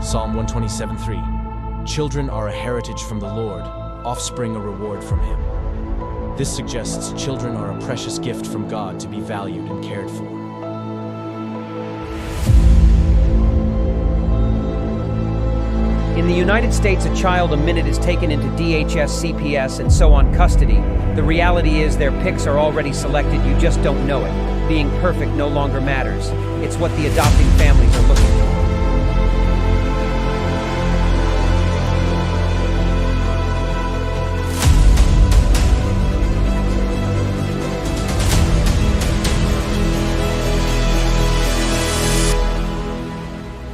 Psalm 127:3. Children are a heritage from the Lord, offspring a reward from Him. This suggests children are a precious gift from God to be valued and cared for. In the United States, a child a minute is taken into DHS, CPS, and so on custody. The reality is their pics are already selected, you just don't know it. Being perfect no longer matters. It's what the adopting families are looking for.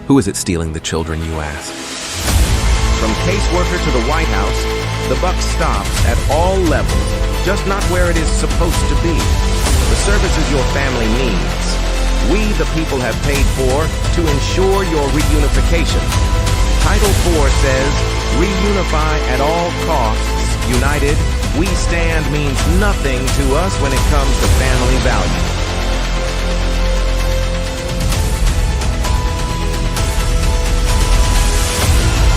Who is it stealing the children, you ask? From caseworker to the White House, the buck stops at all levels, just not where it is supposed to be. The services your family needs, we the people have paid for to ensure your reunification. Title IV says, reunify at all costs. United, we stand means nothing to us when it comes to family values.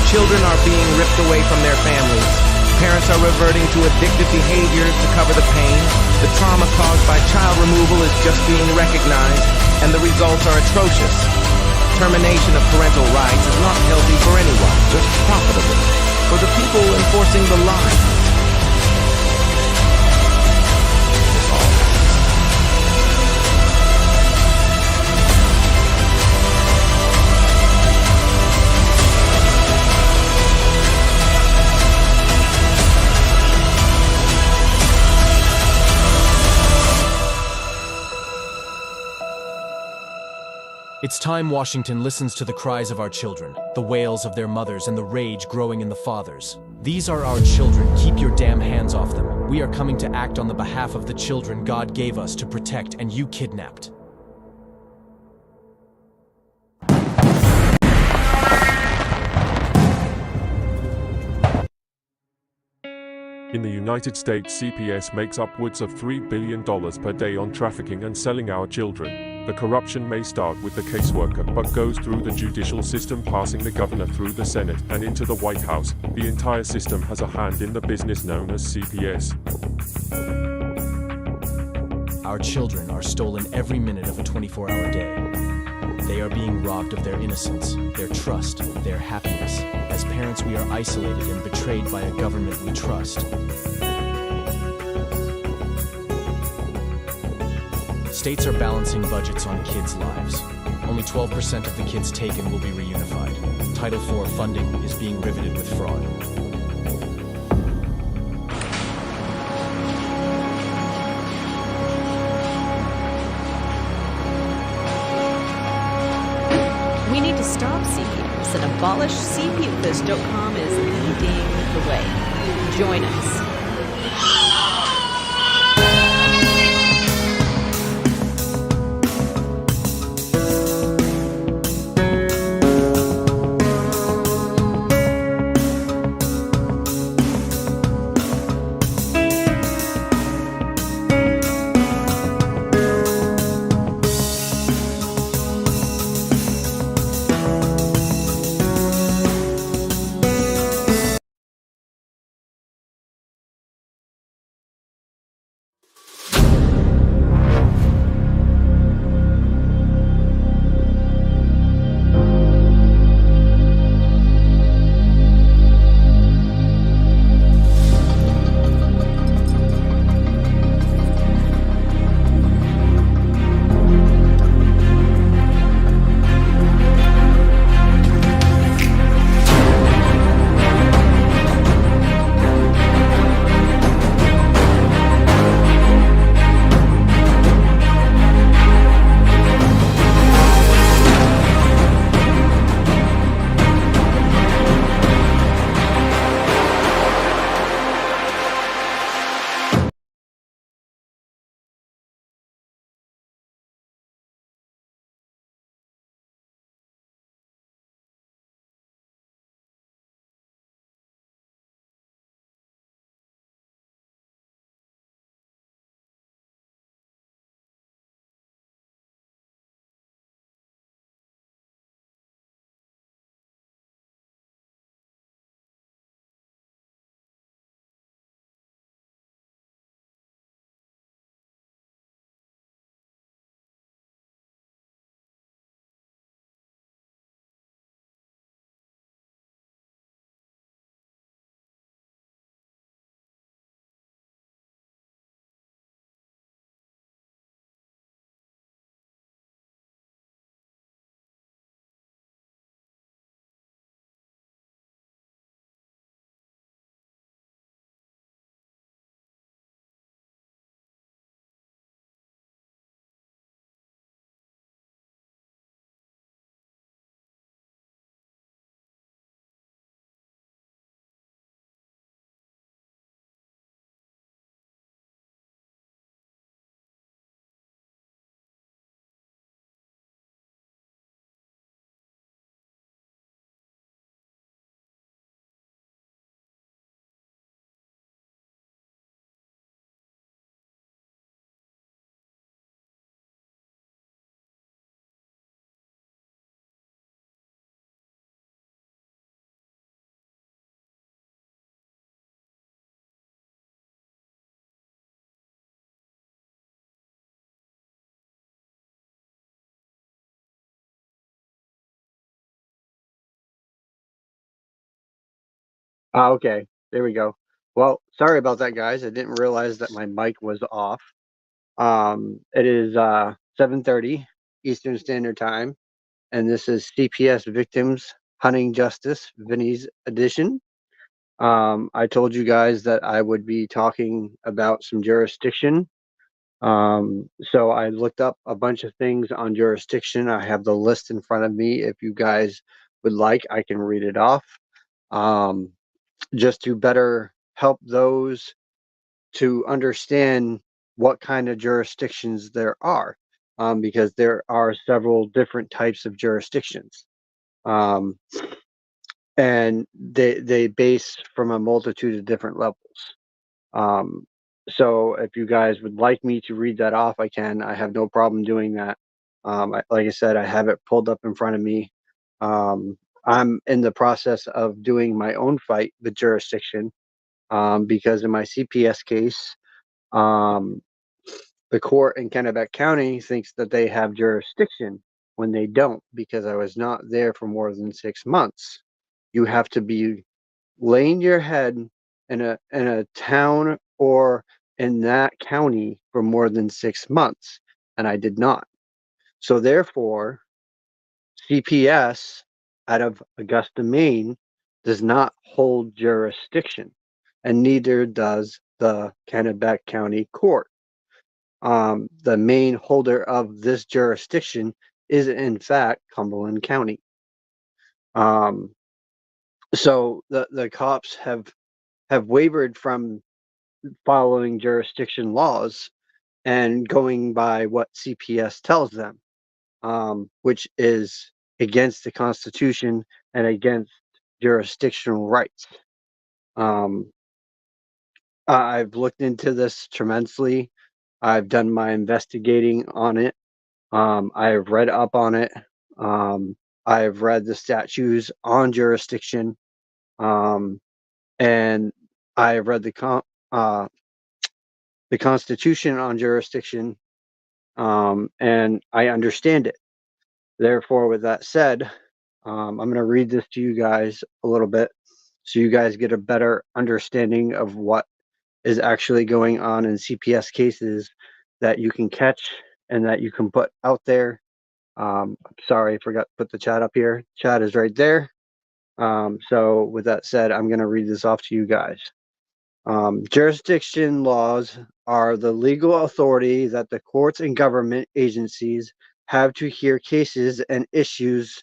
Children are being ripped away from their families. Parents are reverting to addictive behaviors to cover the pain. The trauma caused by child removal is just being recognized, and the results are atrocious. Termination of parental rights is not healthy for anyone, just profitable for the people enforcing the line. This all happens. It's time Washington listens to the cries of our children, the wails of their mothers, and the rage growing in the fathers. These are our children. Keep your damn hands off them. We are coming to act on the behalf of the children God gave us to protect, and you kidnapped. In the United States, CPS makes upwards of $3 billion per day on trafficking and selling our children. The corruption may start with the caseworker, but goes through the judicial system, passing the governor through the Senate and into the White House. The entire system has a hand in the business known as CPS. Our children are stolen every minute of a 24-hour day. They are being robbed of their innocence, their trust, their happiness. As parents, we are isolated and betrayed by a government we trust. States are balancing budgets on kids' lives. Only 12% of the kids taken will be reunified. Title IV funding is being riveted with fraud. We need to stop CPS and abolish CPS.com is leading the way. Join us. Okay, there we go. Well, sorry about that, guys. I didn't realize that my mic was off. It is 7:30 Eastern Standard Time, and this is CPS Victims Hunting Justice, Vinny's edition. I told you guys that I would be talking about some jurisdiction. So I looked up a bunch of things on jurisdiction. I have the list in front of me. If you guys would like, I can read it off. Um, just to better help those to understand what kind of jurisdictions there are, because there are several different types of jurisdictions, um, and they base from a multitude of different levels. Um, so if you guys would like me to read that off, I can. I have no problem doing that. Like I said, I have it pulled up in front of me. Um, I'm in the process of doing my own fight with jurisdiction, because in my CPS case, um, the court in Kennebec County thinks that they have jurisdiction when they don't, because I was not there for more than 6 months. You have to be laying your head in a town or in that county for more than 6 months, and I did not. So therefore, CPS out of Augusta, Maine, does not hold jurisdiction, and neither does the Kennebec County Court. The main holder of this jurisdiction is, in fact, Cumberland County. Um, so the cops have wavered from following jurisdiction laws and going by what CPS tells them, which is against the Constitution and against jurisdictional rights. Um, I've looked into this tremendously. I've done my investigating on it. I've read up on it. Um, I've read the statutes on jurisdiction, um, and I've read the Constitution on jurisdiction, and I understand it. Therefore, with that said, I'm going to read this to you guys a little bit so you guys get a better understanding of what is actually going on in CPS cases that you can catch and that you can put out there. Sorry, I forgot to put the chat up here. Chat is right there. So with that said, I'm going to read this off to you guys. Jurisdiction laws are the legal authority that the courts and government agencies have to hear cases and issues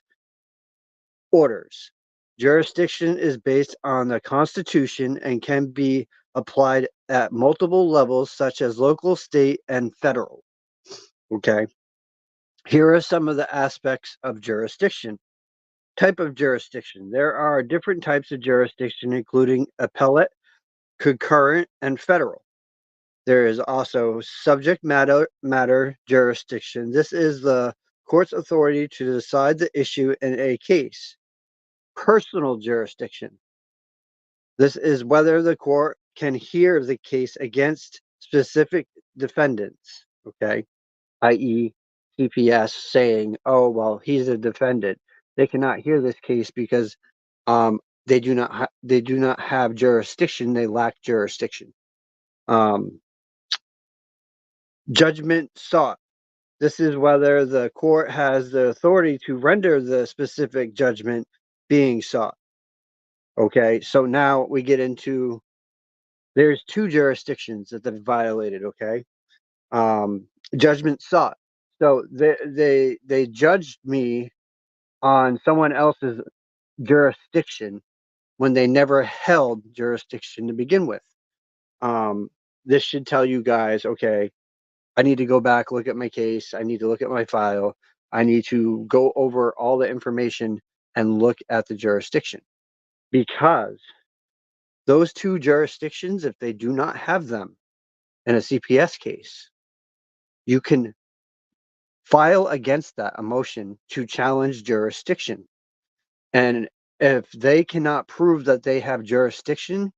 orders. Jurisdiction is based on the Constitution and can be applied at multiple levels, such as local, state, and federal. Okay. Here are some of the aspects of jurisdiction. Type of jurisdiction. There are different types of jurisdiction, including appellate, concurrent, and federal. There is also subject matter jurisdiction. This is the court's authority to decide the issue in a case. Personal jurisdiction. This is whether the court can hear the case against specific defendants, okay, i.e., CPS saying, "Oh, well, he's a defendant." They cannot hear this case because they do not have jurisdiction. They lack jurisdiction. Um, Judgment sought. This is whether the court has the authority to render the specific judgment being sought. Okay, so now we get into, there's two jurisdictions that they've violated. Okay, judgment sought. So they judged me on someone else's jurisdiction when they never held jurisdiction to begin with. This should tell you guys, okay, I need to go back, look at my case. I need to look at my file. I need to go over all the information and look at the jurisdiction, because those two jurisdictions, if they do not have them in a CPS case, you can file against that a motion to challenge jurisdiction. And if they cannot prove that they have jurisdiction,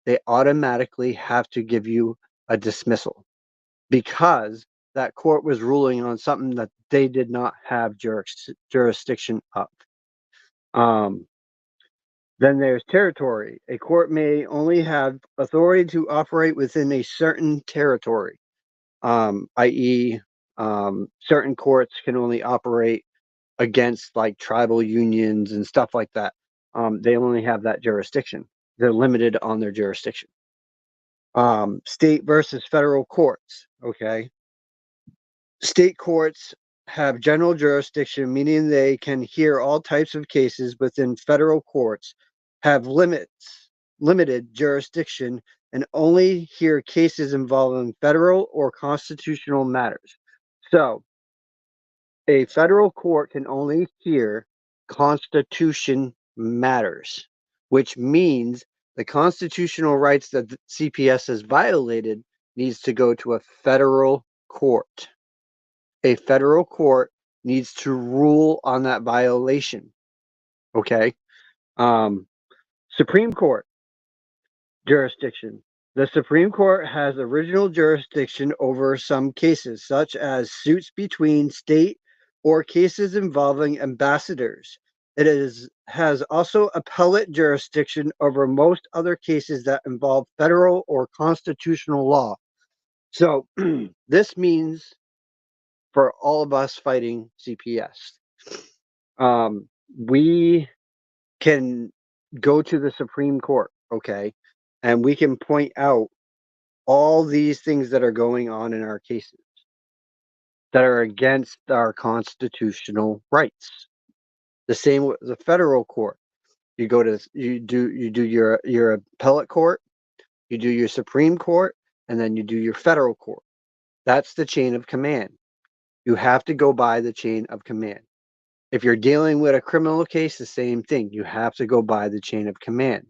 they automatically have to give you a dismissal, because that court was ruling on something that they did not have jurisdiction of. Then there's territory. A court may only have authority to operate within a certain territory, i.e., certain courts can only operate against like tribal unions and stuff like that. They only have that jurisdiction. They're limited on their jurisdiction. State versus federal courts. Okay. State courts have general jurisdiction, meaning they can hear all types of cases within federal courts, have limited jurisdiction, and only hear cases involving federal or constitutional matters. So, a federal court can only hear constitution matters, which means the constitutional rights that the CPS has violated needs to go to a federal court. A federal court needs to rule on that violation. Okay. Supreme Court jurisdiction. The Supreme Court has original jurisdiction over some cases, such as suits between state or cases involving ambassadors. Has also appellate jurisdiction over most other cases that involve federal or constitutional law. So this means for all of us fighting CPS, we can go to the Supreme Court, okay, and we can point out all these things that are going on in our cases that are against our constitutional rights. The same with the federal court. You go to you do your appellate court, you do your Supreme Court, and then you do your federal court. That's the chain of command. You have to go by the chain of command. If you're dealing with a criminal case, the same thing. You have to go by the chain of command.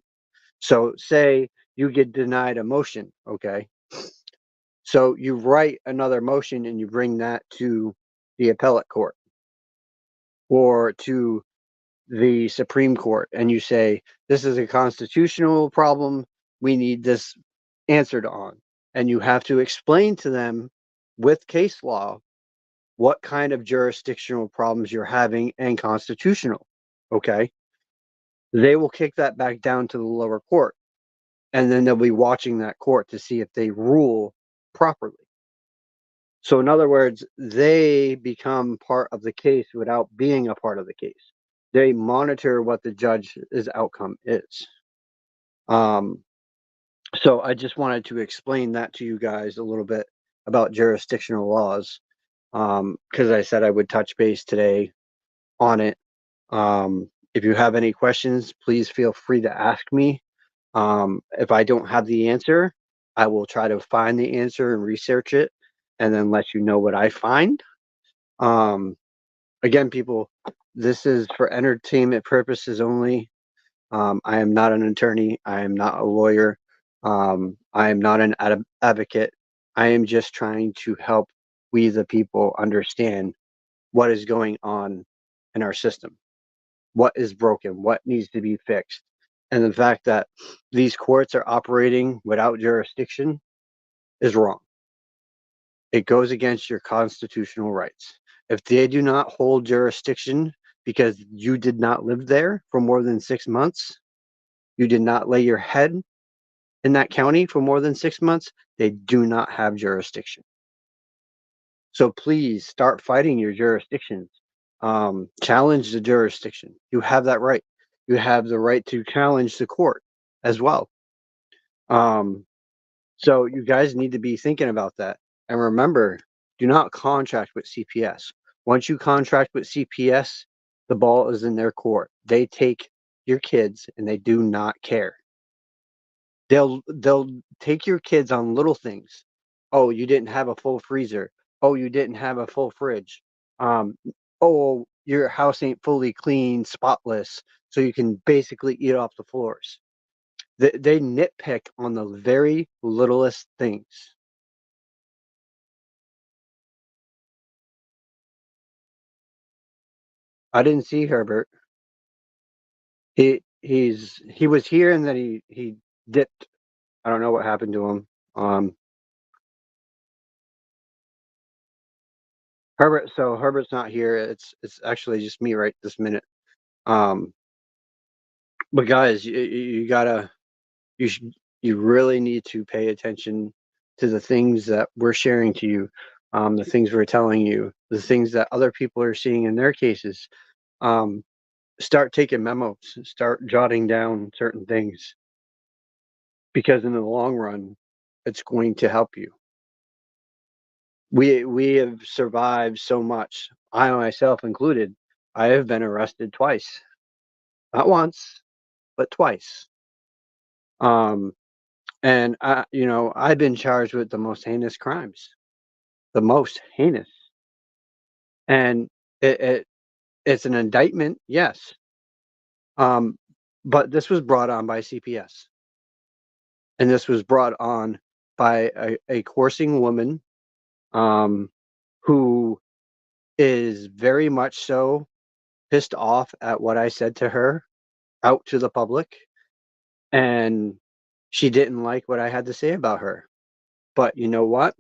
So say you get denied a motion, okay? So you write another motion and you bring that to the appellate court or to the Supreme Court and you say, this is a constitutional problem. We need this answered on. And you have to explain to them with case law what kind of jurisdictional problems you're having and constitutional. Okay. They will kick that back down to the lower court. And then they'll be watching that court to see if they rule properly. So, in other words, they become part of the case without being a part of the case. They monitor what the judge's outcome is. So, I just wanted to explain that to you guys a little bit about jurisdictional laws because I said I would touch base today on it. If you have any questions, please feel free to ask me. If I don't have the answer, I will try to find the answer and research it and then let you know what I find. Again, people, this is for entertainment purposes only. I am not an attorney. I am not a lawyer. I am not an advocate. I am just trying to help we the people understand what is going on in our system, what is broken, what needs to be fixed. And the fact that these courts are operating without jurisdiction is wrong. It goes against your constitutional rights. If they do not hold jurisdiction because you did not live there for more than 6 months, you did not lay your head in that county for more than 6 months, they do not have jurisdiction. So please start fighting your jurisdictions. Challenge the jurisdiction. You have that right. You have the right to challenge the court as well. So you guys need to be thinking about that. And remember, do not contract with CPS. Once you contract with CPS, the ball is in their court. They take your kids and they do not care. They'll take your kids on little things. Oh, you didn't have a full freezer. Oh, you didn't have a full fridge. Oh, your house ain't fully clean, spotless, so you can basically eat off the floors. They nitpick on the very littlest things. I didn't see Herbert. He was here and then he dipped. I don't know what happened to him. Herbert's not here. It's actually just me right this minute. Um But guys, you gotta, you really need to pay attention to the things that we're sharing to you, the things we're telling you, the things that other people are seeing in their cases. Um, Start taking memos, start jotting down certain things, because in the long run, it's going to help you. We have survived so much. I myself included. I have been arrested twice, not once, but twice. Um, and I've been charged with the most heinous crimes, the most heinous, and it's an indictment, yes. Um, but this was brought on by CPS, and this was brought on by a coursing woman, um, who is very much so pissed off at what I said to her out to the public, and she didn't like what I had to say about her. But you know what?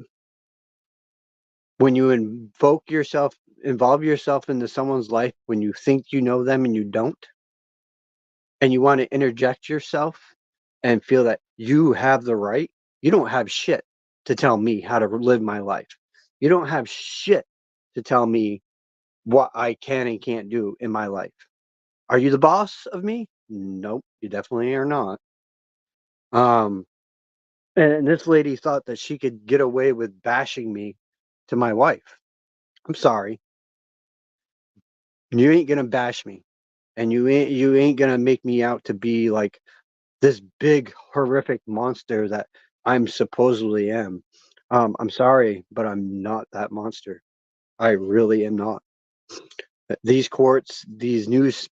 When you involve yourself into someone's life when you think you know them and you don't, and you want to interject yourself and feel that you have the right, you don't have shit to tell me how to live my life. You don't have shit to tell me what I can and can't do in my life. Are you the boss of me? Nope, you definitely are not. Um, and this lady thought that she could get away with bashing me to my wife. I'm sorry. You ain't gonna bash me. And you ain't gonna make me out to be like this big horrific monster that I'm supposedly am. I'm sorry, but I'm not that monster. I really am not. These courts, these news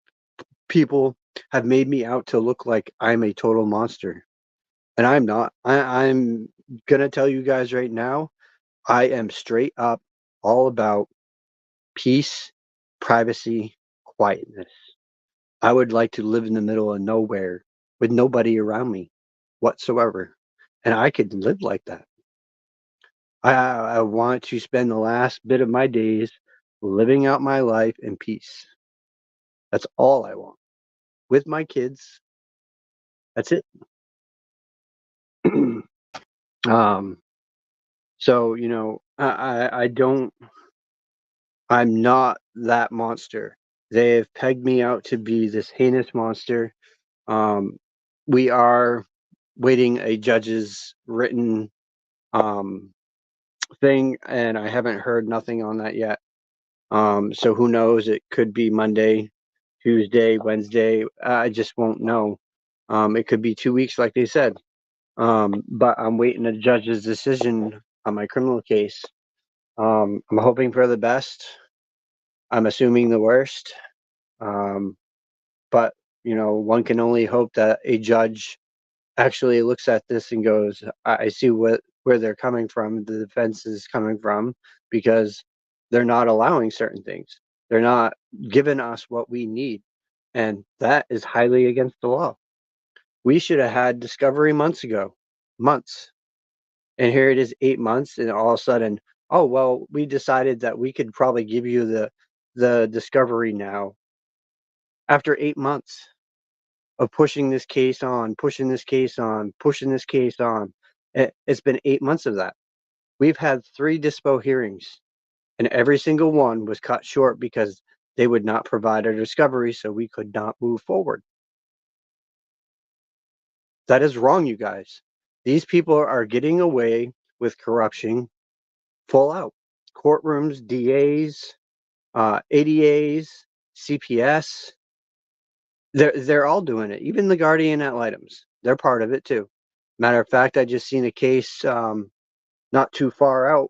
people have made me out to look like I'm a total monster. And I'm not. I'm gonna tell you guys right now, I am straight up all about peace, privacy, quietness. I would like to live in the middle of nowhere with nobody around me whatsoever. And I could live like that. I want to spend the last bit of my days living out my life in peace. That's all I want. With my kids. That's it. um, so, I don't, I'm not that monster. They have pegged me out to be this heinous monster. Um, we are waiting a judge's written um, thing, and I haven't heard nothing on that yet. So who knows? It could be Monday, Tuesday, Wednesday. I just won't know. It could be 2 weeks, like they said. But I'm waiting a judge's decision on my criminal case. I'm hoping for the best. I'm assuming the worst. Um, but one can only hope that a judge actually looks at this and goes, I see where they're coming from, the defense is coming from, because they're not allowing certain things. They're not giving us what we need. And that is highly against the law. We should have had discovery months ago. Months. And here it is 8 months, and all of a sudden, oh well, we decided that we could probably give you the discovery now after 8 months of pushing this case on, pushing this case on, pushing this case on. It's been 8 months of that. We've had 3 dispo hearings, and every single one was cut short because they would not provide a discovery, so we could not move forward. That is wrong, you guys. These people are getting away with corruption full out. Courtrooms, DAs, ADAs, CPS, they're all doing it. Even the guardian ad litems, they're part of it too. Matter of fact, I just seen a case not too far out,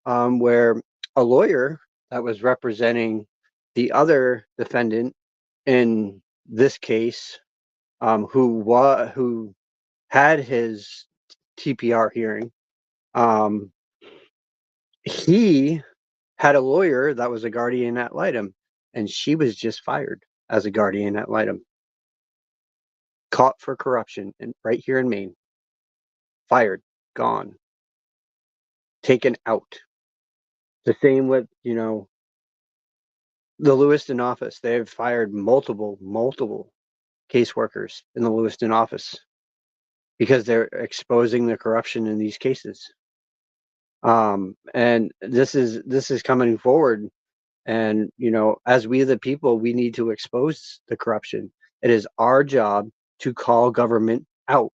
where a lawyer that was representing the other defendant in this case, who had his TPR hearing, um, he had a lawyer that was a guardian ad litem, and she was just fired as a guardian ad litem, caught for corruption, and right here in Maine, fired, gone, taken out. The same with the Lewiston office. They've fired multiple caseworkers in the Lewiston office because they're exposing the corruption in these cases. And this is coming forward. And, as we the people, we need to expose the corruption. It is our job to call government out.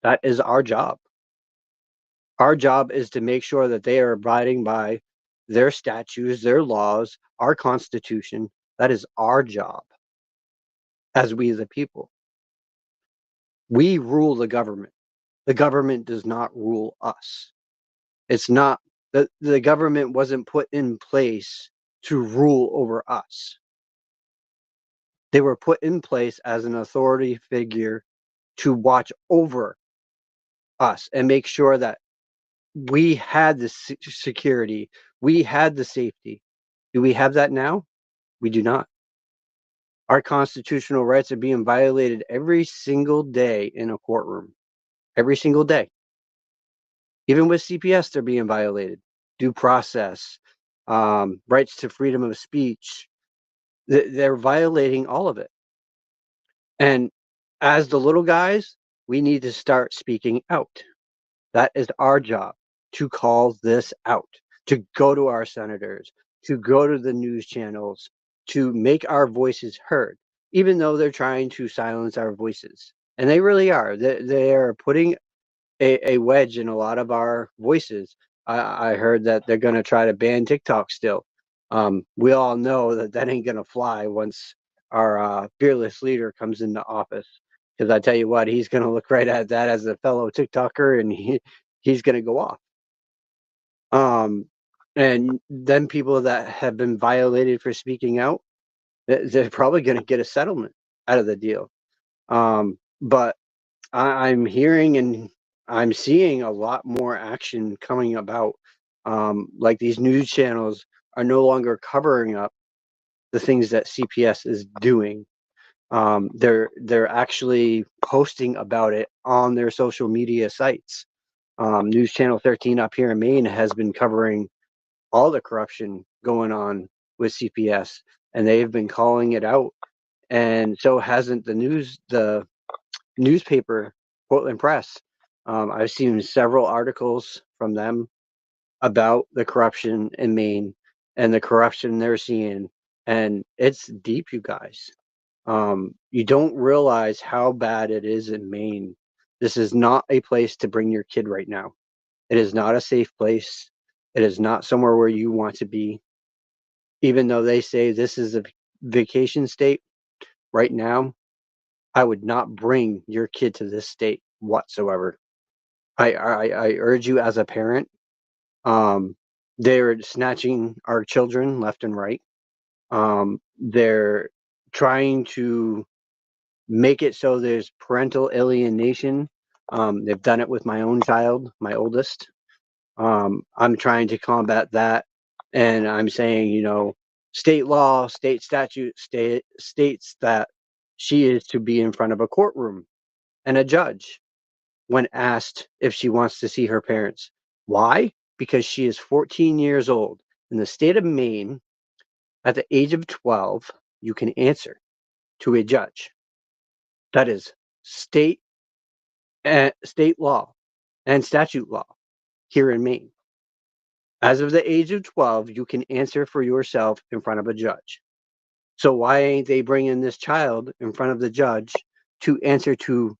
That is our job. Our job is to make sure that they are abiding by their statutes, their laws, our Constitution. That is our job as we the people. We rule the government. The government does not rule us. It's not the government wasn't put in place to rule over us. They were put in place as an authority figure to watch over us and make sure that we had the security, we had the safety. Do we have that now? We do not. Our constitutional rights are being violated every single day in a courtroom. Every single day. Even with CPS, they're being violated. Due process, rights to freedom of speech. They're violating all of it. And as the little guys, we need to start speaking out. That is our job, to call this out, to go to our senators, to go to the news channels, to make our voices heard, even though they're trying to silence our voices. And they really are. They are putting a wedge in a lot of our voices. I heard that they're going to try to ban TikTok still. We all know that ain't going to fly once our fearless leader comes into office. Because I tell you what, he's going to look right at that as a fellow TikToker, and he's going to go off. And then people that have been violated for speaking out, they're probably going to get a settlement out of the deal. But I'm hearing and I'm seeing a lot more action coming about. Like these news channels are no longer covering up the things that CPS is doing. They're actually posting about it on their social media sites. News Channel 13 up here in Maine has been covering all the corruption going on with CPS, and they've been calling it out. And so hasn't the newspaper, Portland Press. I've seen several articles from them about the corruption in Maine and the corruption they're seeing, and it's deep, you guys. You don't realize how bad it is in Maine. This is not a place to bring your kid right now. It is not a safe place. It is not somewhere where you want to be. Even though they say this is a vacation state, right now, I would not bring your kid to this state whatsoever. I urge you as a parent. They're snatching our children left and right. They're trying to make it so there's parental alienation. They've done it with my own child, my oldest. I'm trying to combat that, and I'm saying, state law, state statute states that she is to be in front of a courtroom and a judge when asked if she wants to see her parents. Why? Because she is 14 years old. In the state of Maine, at the age of 12, you can answer to a judge. That is state law and statute law here in Maine. As of the age of 12, you can answer for yourself in front of a judge. So why ain't they bringing this child in front of the judge to answer to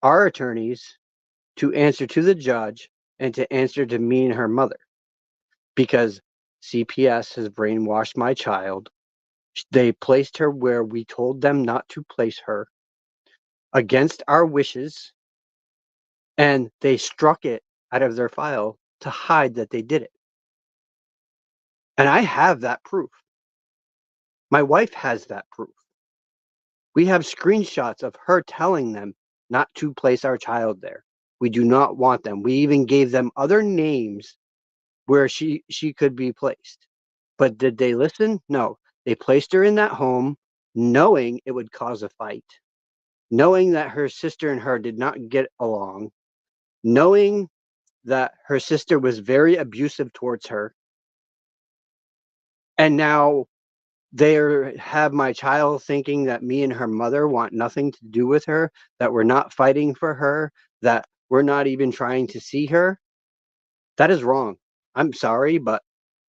our attorneys, to answer to the judge, and to answer to me and her mother? Because CPS has brainwashed my child. They placed her where we told them not to place her against our wishes, and they struck it out of their file to hide that they did it. And I have that proof. My wife has that proof. We have screenshots of her telling them not to place our child there. We do not want them. We even gave them other names where she could be placed. But did they listen? No. They placed her in that home knowing it would cause a fight, knowing that her sister and her did not get along, knowing that her sister was very abusive towards her. And now have my child thinking that me and her mother want nothing to do with her, that we're not fighting for her, that we're not even trying to see her. That is wrong. I'm sorry, but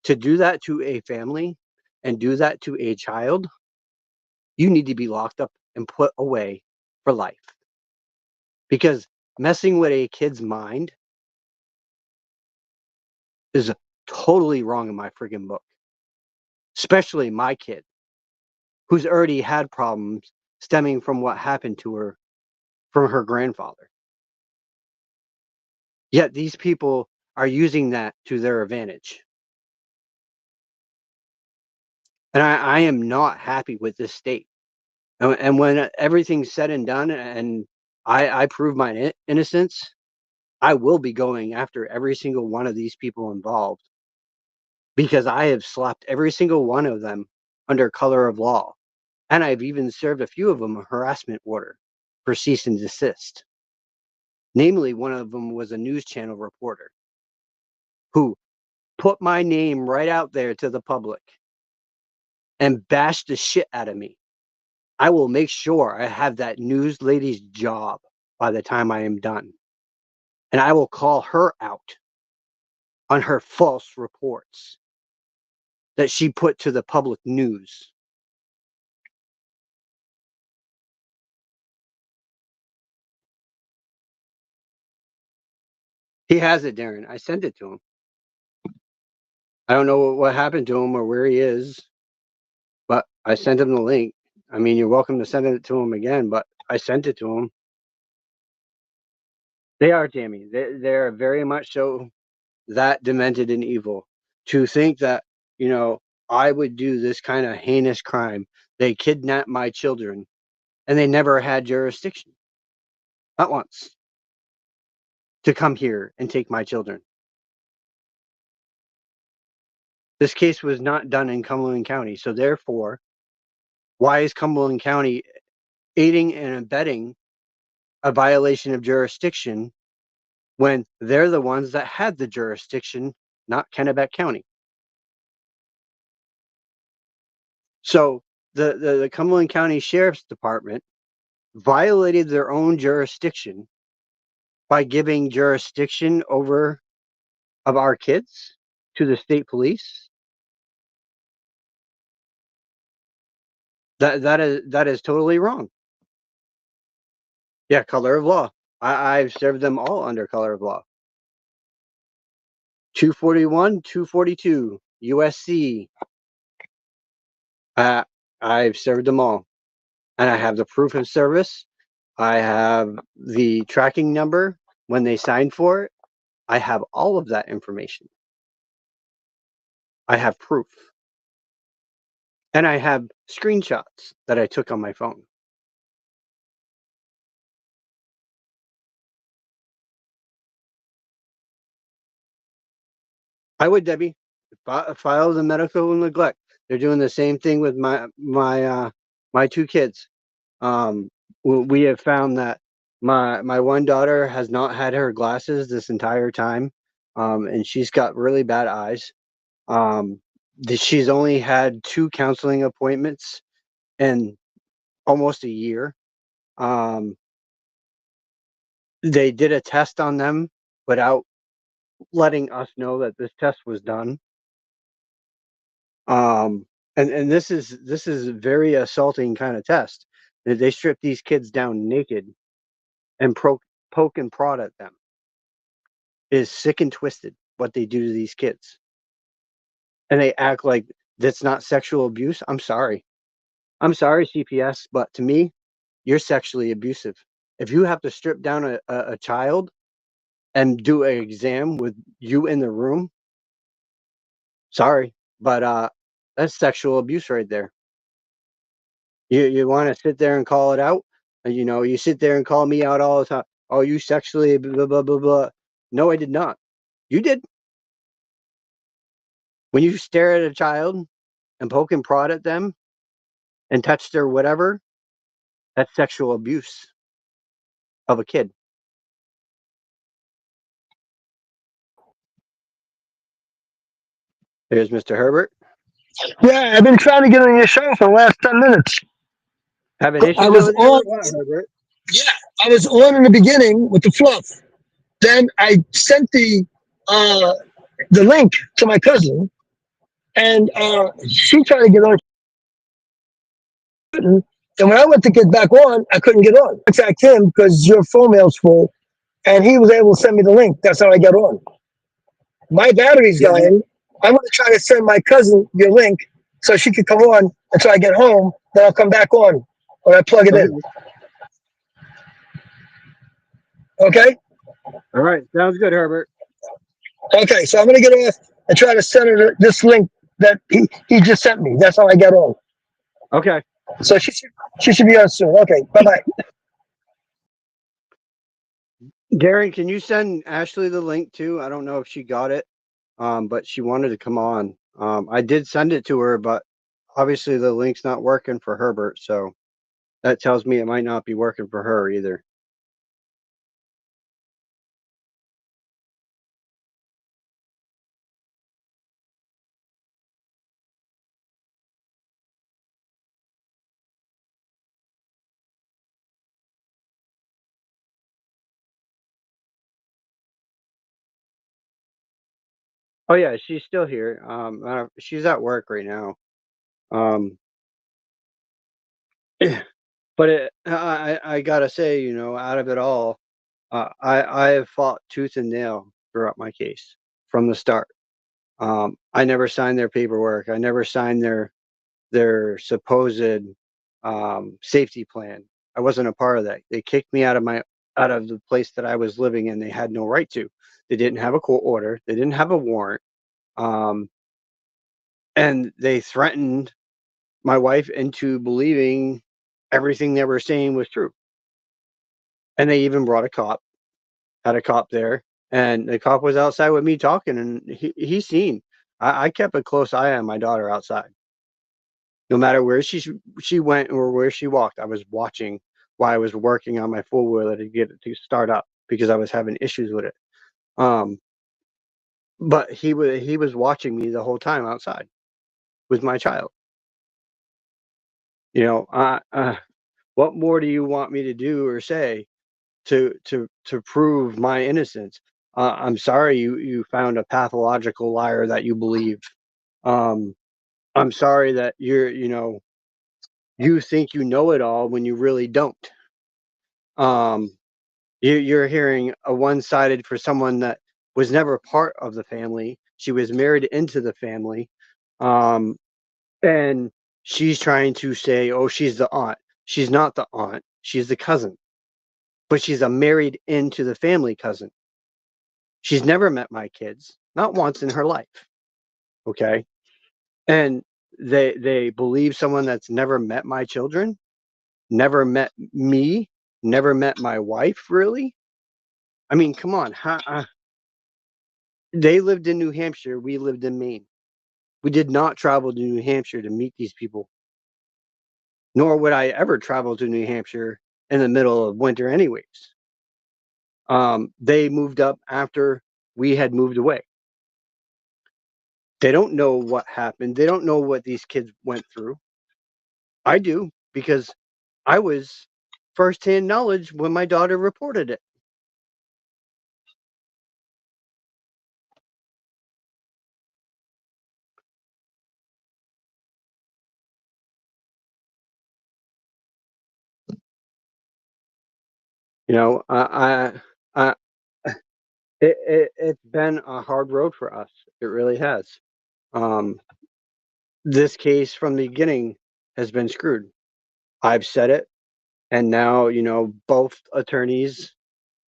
to do that to a family and do that to a child, you need to be locked up and put away for life. Because messing with a kid's mind is totally wrong in my freaking book. Especially my kid, who's already had problems stemming from what happened to her from her grandfather. Yet these people are using that to their advantage. And I am not happy with this state. And when everything's said and done and I prove my innocence, I will be going after every single one of these people involved because I have slapped every single one of them under color of law. And I've even served a few of them a harassment order for cease and desist. Namely, one of them was a news channel reporter who put my name right out there to the public and bashed the shit out of me. I will make sure I have that news lady's job by the time I am done. And I will call her out on her false reports that she put to the public news. He has it, Darren. I sent it to him. I don't know what happened to him or where he is, but I sent him the link. I mean, you're welcome to send it to him again, but I sent it to him. They are, Tammy. They're very much so that demented and evil. To think that, you know, I would do this kind of heinous crime. They kidnapped my children and they never had jurisdiction. Not once. To come here and take my children. This case was not done in Cumberland County. So therefore, why is Cumberland County aiding and abetting a violation of jurisdiction when they're the ones that had the jurisdiction, not Kennebec County? So the Cumberland County Sheriff's Department violated their own jurisdiction by giving jurisdiction over of our kids to the state police. That is totally wrong. Yeah, color of law. I've served them all under color of law. 241, 242, USC. I've served them all. And I have the proof of service. I have the tracking number when they signed for it. I have all of that information. I have proof. And I have screenshots that I took on my phone. I would, Debbie, file the medical neglect. They're doing the same thing with my two kids. We have found that my one daughter has not had her glasses this entire time, and she's got really bad eyes. She's only had 2 counseling appointments in almost a year. They did a test on them without letting us know that this test was done. And this is a very assaulting kind of test. They strip these kids down naked and poke and prod at them. It is sick and twisted what they do to these kids. And they act like that's not sexual abuse. I'm sorry. I'm sorry, CPS, but to me, you're sexually abusive. If you have to strip down a child and do an exam with you in the room, sorry, but that's sexual abuse right there. You want to sit there and call it out? And, you know, you sit there and call me out all the time. Oh, you sexually blah, blah, blah, blah. No, I did not. You did. When you stare at a child and poke and prod at them and touch their whatever, that's sexual abuse of a kid. There's Mr. Herbert. Yeah, I've been trying to get on your show for the last 10 minutes. Having I issues was over there on, or what, Herbert? yeah, I was on in the beginning with the fluff. Then I sent uh, the link to my cousin, and she tried to get on. And when I went to get back on, I couldn't get on. I contact him because your phone mail's full, and he was able to send me the link. That's how I got on. My battery's Yeah, dying. I'm going to try to send my cousin your link so she could come on until I get home. Then I'll come back on when I plug it in. okay. Okay? All right. Sounds good, Herbert. Okay, so I'm going to get off and try to send her this link that he just sent me. That's how I got on. Okay. So she should be on soon. Okay, bye-bye. Darren, can you send Ashley the link too? I don't know if she got it, but she wanted to come on. I did send it to her, but obviously the link's not working for Herbert, so that tells me it might not be working for her either. Oh yeah, she's still here. She's at work right now. Um, but I gotta say, you know, out of it all, I have fought tooth and nail throughout my case from the start. I never signed their paperwork. I never signed their supposed safety plan. I wasn't a part of that. They kicked me out of the place that I was living in. They had no right to. They didn't have a court order. They didn't have a warrant. Um, and they threatened my wife into believing everything they were saying was true. And they even brought a cop, had a cop there, and the cop was outside with me talking, and he seen. I kept a close eye on my daughter outside. No matter where she went or where she walked, I was watching while I was working on my four wheeler to get it to start up because I was having issues with it. Um, but he was watching me the whole time outside with my child. You know, what more do you want me to do or say to prove my innocence? I'm sorry you found a pathological liar that you believe. Um, I'm sorry that you think you know it all when you really don't. Um, you're hearing a one-sided for someone that was never part of the family. She was married into the family, um, and she's trying to say, "Oh, she's the aunt." She's not the aunt. She's the cousin, but she's a married into the family cousin. She's never met my kids, not once in her life. Okay, and they believe someone that's never met my children, never met me, never met my wife. Really? I mean, come on. They lived in New Hampshire. We lived in Maine. We did not travel to New Hampshire to meet these people, nor would I ever travel to New Hampshire in the middle of winter, anyways. They moved up after we had moved away. They don't know what happened. They don't know what these kids went through. I do because I was firsthand knowledge when my daughter reported it. You know, I it's been a hard road for us. It really has. Um, this case from the beginning has been screwed. I've said it, and now both attorneys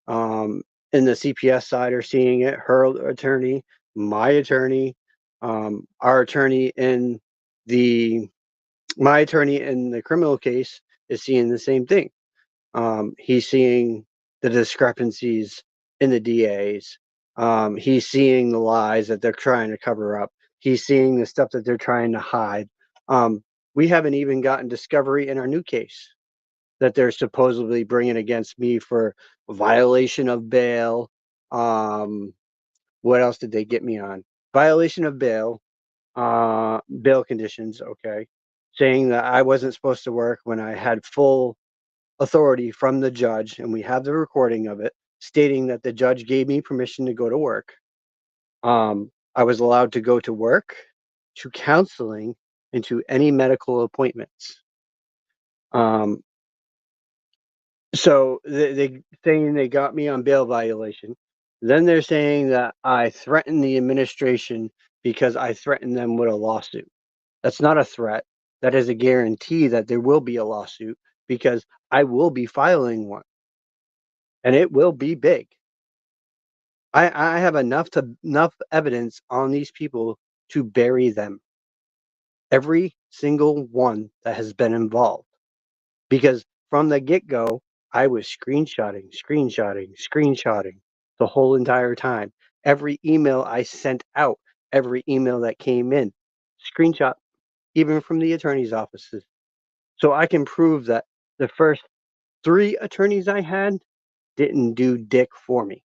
in the CPS side are seeing it. Her attorney, my attorney, our attorney in the my attorney in the criminal case is seeing the same thing. He's seeing the discrepancies in the DAs. He's seeing the lies that they're trying to cover up. He's seeing the stuff that they're trying to hide. We haven't even gotten discovery in our new case that they're supposedly bringing against me for violation of bail. What else did they get me on? Violation of bail, bail conditions, okay, saying that I wasn't supposed to work when I had full authority from the judge, and we have the recording of it, stating that the judge gave me permission to go to work. I was allowed to go to work, to counseling, and to any medical appointments. Um, so they saying they got me on bail violation. Then they're saying that I threatened the administration because I threatened them with a lawsuit. That's not a threat. That is a guarantee that there will be a lawsuit because I will be filing one, and it will be big. I have enough evidence on these people to bury them. Every single one that has been involved. Because from the get-go, I was screenshotting the whole entire time. Every email I sent out, every email that came in, screenshot, even from the attorney's offices. So I can prove that the first 3 attorneys I had didn't do dick for me.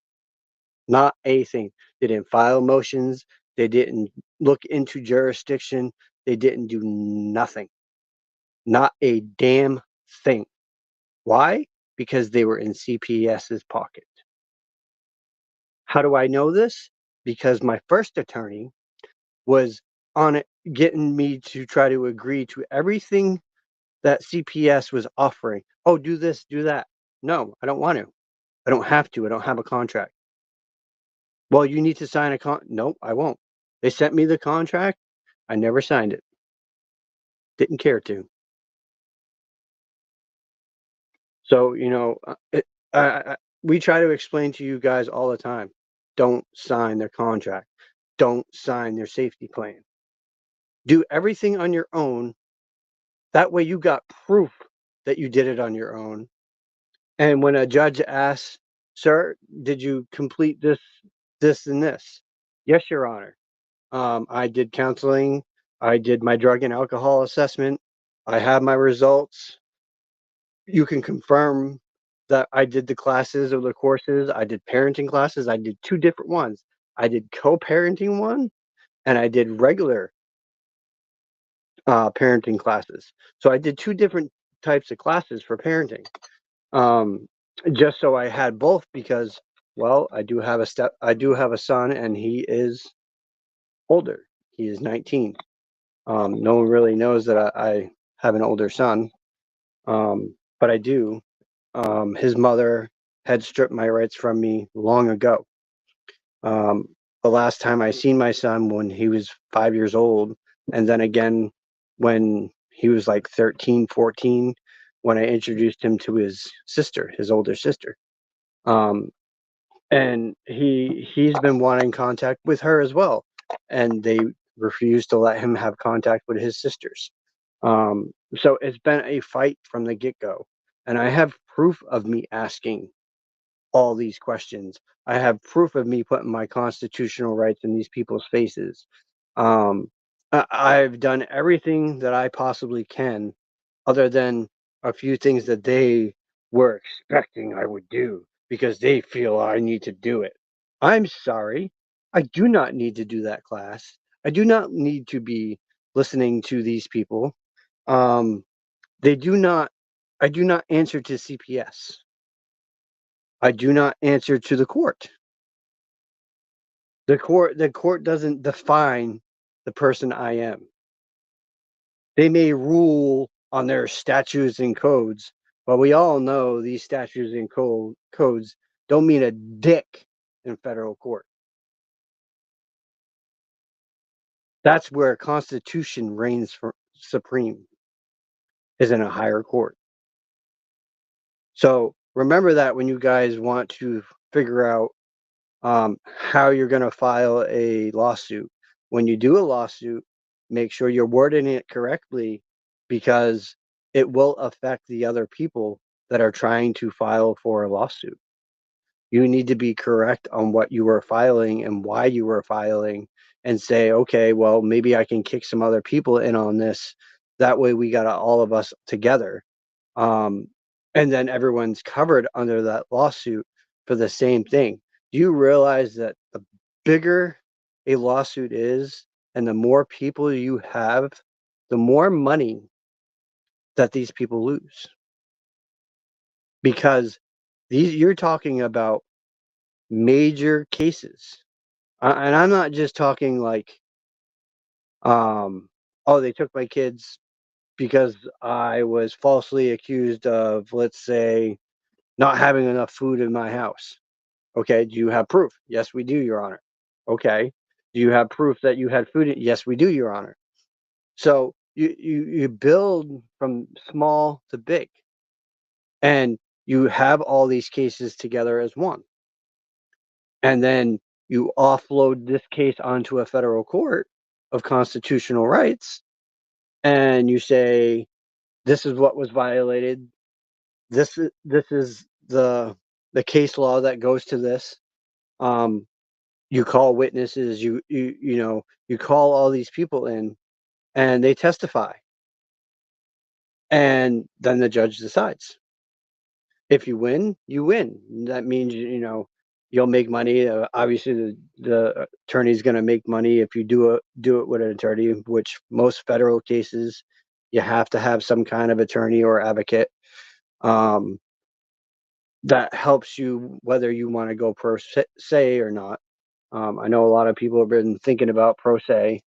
Not a thing. They didn't file motions. They didn't look into jurisdiction. They didn't do nothing. Not a damn thing. Why? Because they were in CPS's pocket. How do I know this? Because my first attorney was on it, getting me to try to agree to everything that CPS was offering. Oh, do this, do that. No, I don't want to. I don't have to. I don't have a contract. Well, you need to sign a Nope, I won't. They sent me the contract. I never signed it. Didn't care to. So, we try to explain to you guys all the time. Don't sign their contract. Don't sign their safety plan. Do everything on your own. That way you got proof that you did it on your own. And when a judge asks, "Sir, did you complete this, this, and this?" Yes, Your Honor. I did counseling. I did my drug and alcohol assessment. I have my results. You can confirm that I did the classes or the courses. I did parenting classes. I did 2 different ones. I did co-parenting one, and I did regular parenting classes. So I did 2 different types of classes for parenting. Um, just so I had both because, well, I do have a son, and he is older. He is 19. No one really knows that I have an older son, but I do. His mother had stripped my rights from me long ago. Um, the last time I seen my son when he was 5 years old, and then again when he was like 13, 14, when I introduced him to his sister, his older sister. Um, and he's been wanting contact with her as well, and they refused to let him have contact with his sisters. So it's been a fight from the get-go, and I have proof of me asking all these questions. I have proof of me putting my constitutional rights in these people's faces. Um, I've done everything that I possibly can, other than a few things that they were expecting I would do because they feel I need to do it. I'm sorry. I do not need to do that class. I do not need to be listening to these people. Um, they do not, I do not answer to CPS. I do not answer to the court. The court doesn't define the person I am. They may rule on their statutes and codes, but we all know these statutes and codes don't mean a dick in federal court. That's where Constitution reigns supreme, is in a higher court. So remember that when you guys want to figure out how you're going to file a lawsuit. When you do a lawsuit, make sure you're wording it correctly because it will affect the other people that are trying to file for a lawsuit. You need to be correct on what you were filing and why you were filing and say, okay, well, maybe I can kick some other people in on this. That way we got all of us together. Um, and then everyone's covered under that lawsuit for the same thing. Do you realize that the bigger a lawsuit is, and the more people you have, the more money that these people lose. Because you're talking about major cases. And I'm not just talking like, oh, they took my kids because I was falsely accused of, let's say, not having enough food in my house. Okay, do you have proof? Yes, we do, Your Honor. Okay. Do you have proof that you had food? Yes, we do, Your Honor. So you build from small to big, and you have all these cases together as one. And then you offload this case onto a federal court of constitutional rights, and you say, this is what was violated. This is the case law that goes to this. You call witnesses, you call all these people in, and they testify, and then the judge decides. If you win, you win. That means, you'll make money. Obviously, the attorney's going to make money if you do it with an attorney, which most federal cases, you have to have some kind of attorney or advocate. That helps you whether you want to go pro se or not. I know a lot of people have been thinking about pro se,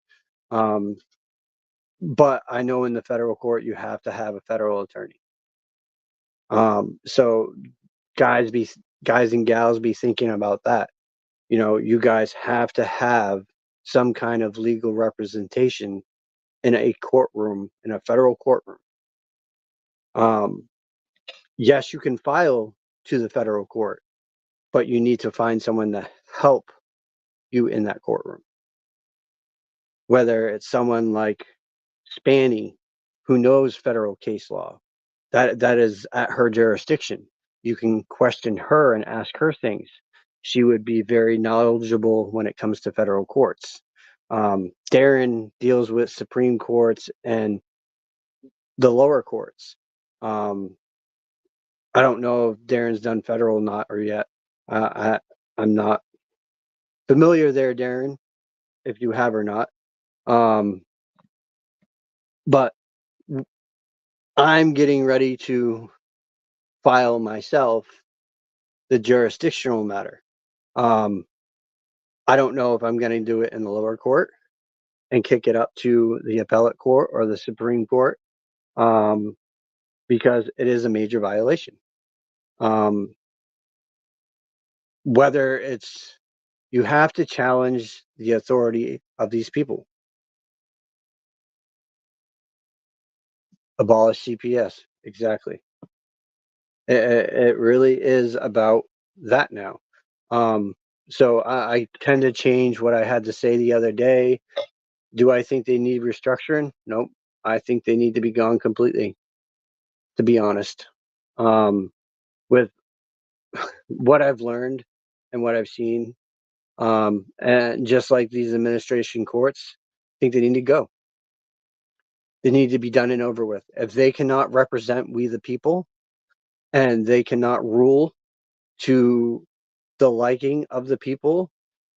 but I know in the federal court you have to have a federal attorney. So guys and gals be thinking about that. You guys have to have some kind of legal representation in a courtroom, in a federal courtroom. Yes, you can file to the federal court, but you need to find someone to help you in that courtroom. Whether it's someone like Spanny, who knows federal case law, that is at her jurisdiction. You can question her and ask her things. She would be very knowledgeable when it comes to federal courts. Darren deals with Supreme Courts and the lower courts. I don't know if Darren's done federal or not or yet. I'm not familiar there, Darren, if you have or not. But I'm getting ready to file myself the jurisdictional matter. I don't know if I'm going to do it in the lower court and kick it up to the appellate court or the Supreme Court, because it is a major violation. Whether it's, you have to challenge the authority of these people. Abolish CPS. Exactly. It really is about that now. So I tend to change what I had to say the other day. Do I think they need restructuring? Nope. I think they need to be gone completely, to be honest. With what I've learned and what I've seen, and just like these administration courts, I think they need to go. They need to be done and over with. If they cannot represent we the people, and they cannot rule to the liking of the people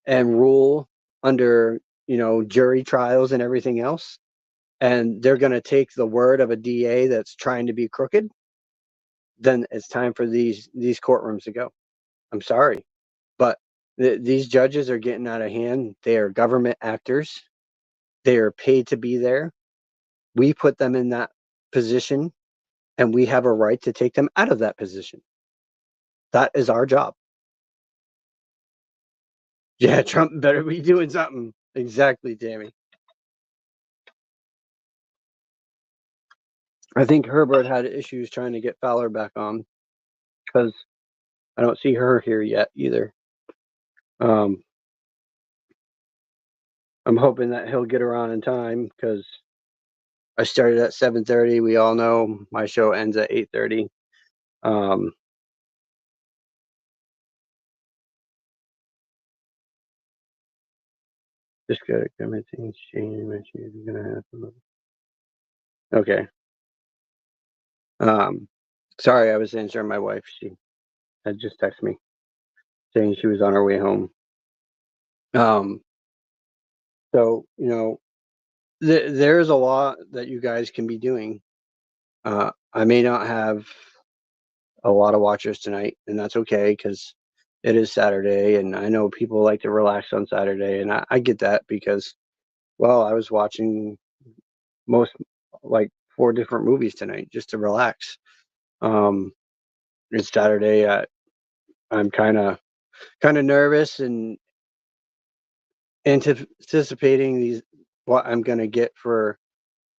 and rule under, jury trials and everything else, and they're going to take the word of a DA that's trying to be crooked, then it's time for these courtrooms to go. I'm sorry, but these judges are getting out of hand. They are government actors. They are paid to be there. We put them in that position, and we have a right to take them out of that position. That is our job. Yeah, Trump better be doing something. Exactly, Tammy. I think Herbert had issues trying to get Fowler back on, because I don't see her here yet either. I'm hoping that he'll get her on in time, because I started at 7:30. We all know my show ends at 8:30. Just got to come things change. She's gonna happen. Okay. Sorry, I was answering my wife. She had just texted me saying she was on her way home. So, there's a lot that you guys can be doing. I may not have a lot of watchers tonight, and that's okay because it is Saturday, and I know people like to relax on Saturday, and I get that because, well, I was watching most like 4 different movies tonight just to relax. Um, it's Saturday. I'm kind of nervous and anticipating these what I'm gonna get for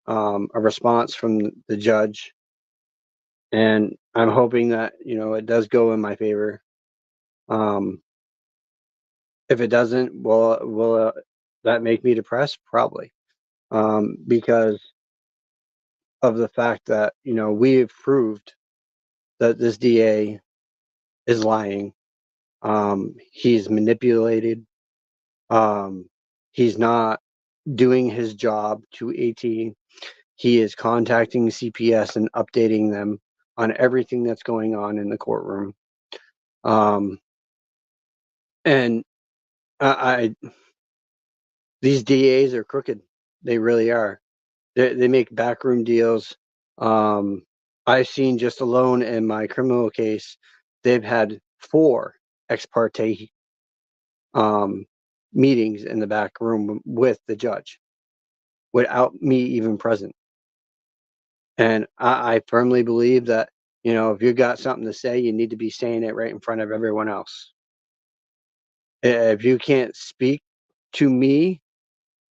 a response from the judge, and I'm hoping that it does go in my favor. Um, if it doesn't, will that make me depressed? Probably, because of the fact that we've proved that this DA is lying. He's manipulated. Um, he's not doing his job to 18. He is contacting CPS and updating them on everything that's going on in the courtroom. Um, and I these DAs are crooked. They really are. They make backroom deals. Um, I've seen just alone in my criminal case, they've had 4 ex parte um, meetings in the back room with the judge without me even present. And I firmly believe that, if you got something to say, you need to be saying it right in front of everyone else. If you can't speak to me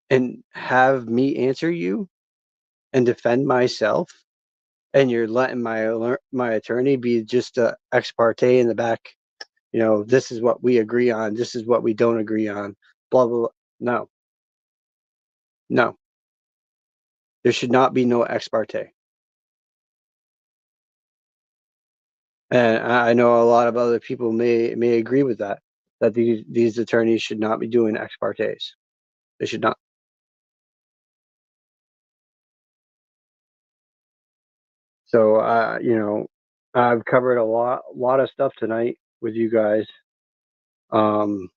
and have me answer you and defend myself, and you're letting my attorney be just a ex parte in the back, this is what we agree on, this is what we don't agree on, blah blah blah. No, no, there should not be no ex parte. And I know a lot of other people may agree with that. That these attorneys should not be doing ex partes. They should not. So I've covered a lot of stuff tonight with you guys. Um,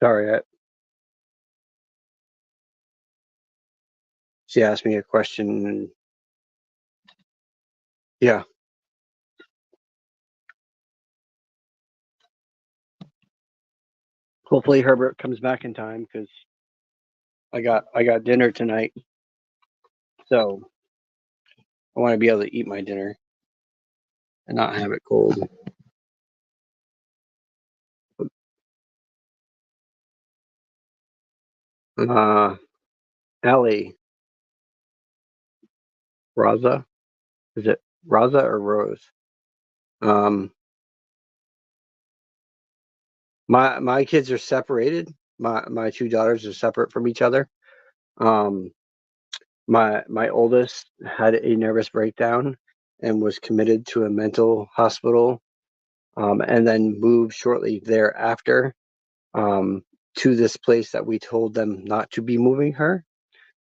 sorry, she asked me a question, and yeah, hopefully Herbert comes back in time because I got dinner tonight, so I want to be able to eat my dinner and not have it cold. Uh, Ellie, Raza, is it Raza or Rose? Um, my kids are separated. My 2 daughters are separate from each other. Um, my oldest had a nervous breakdown and was committed to a mental hospital, and then moved shortly thereafter um, to this place that we told them not to be moving her.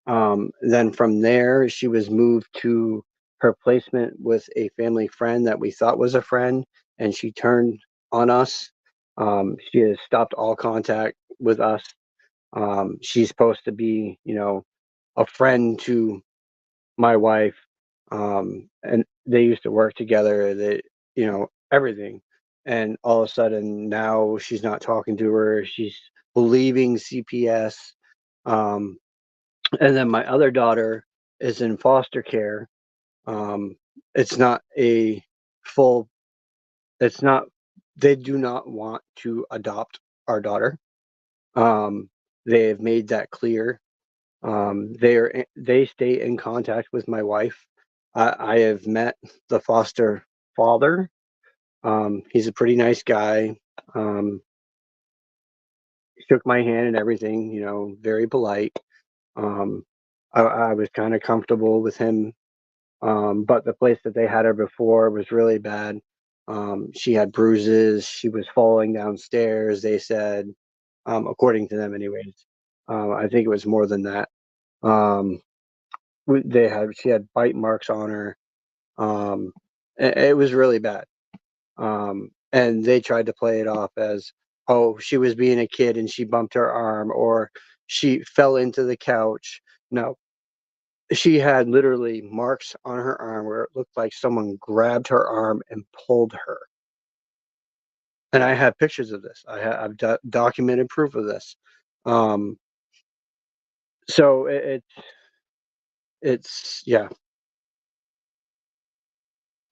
Then from there, she was moved to her placement with a family friend that we thought was a friend, and she turned on us. She has stopped all contact with us. She's supposed to be, a friend to my wife, and they used to work together. They, everything. And all of a sudden, now she's not talking to her. She's leaving CPS. Um, and then my other daughter is in foster care. Um, it's not a full. It's not. They do not want to adopt our daughter. Um, they have made that clear. They stay in contact with my wife. I have met the foster father. He's a pretty nice guy. Um, Shook my hand and everything. Very polite. I was kind of comfortable with him. But the place that they had her before was really bad. She had bruises. She was falling downstairs. They said, according to them, anyways. I think it was more than that. Um, she had bite marks on her. It was really bad. And they tried to play it off as, oh, she was being a kid and she bumped her arm, or she fell into the couch. No, she had literally marks on her arm where it looked like someone grabbed her arm and pulled her. And I have pictures of this. I've documented proof of this. So it's yeah.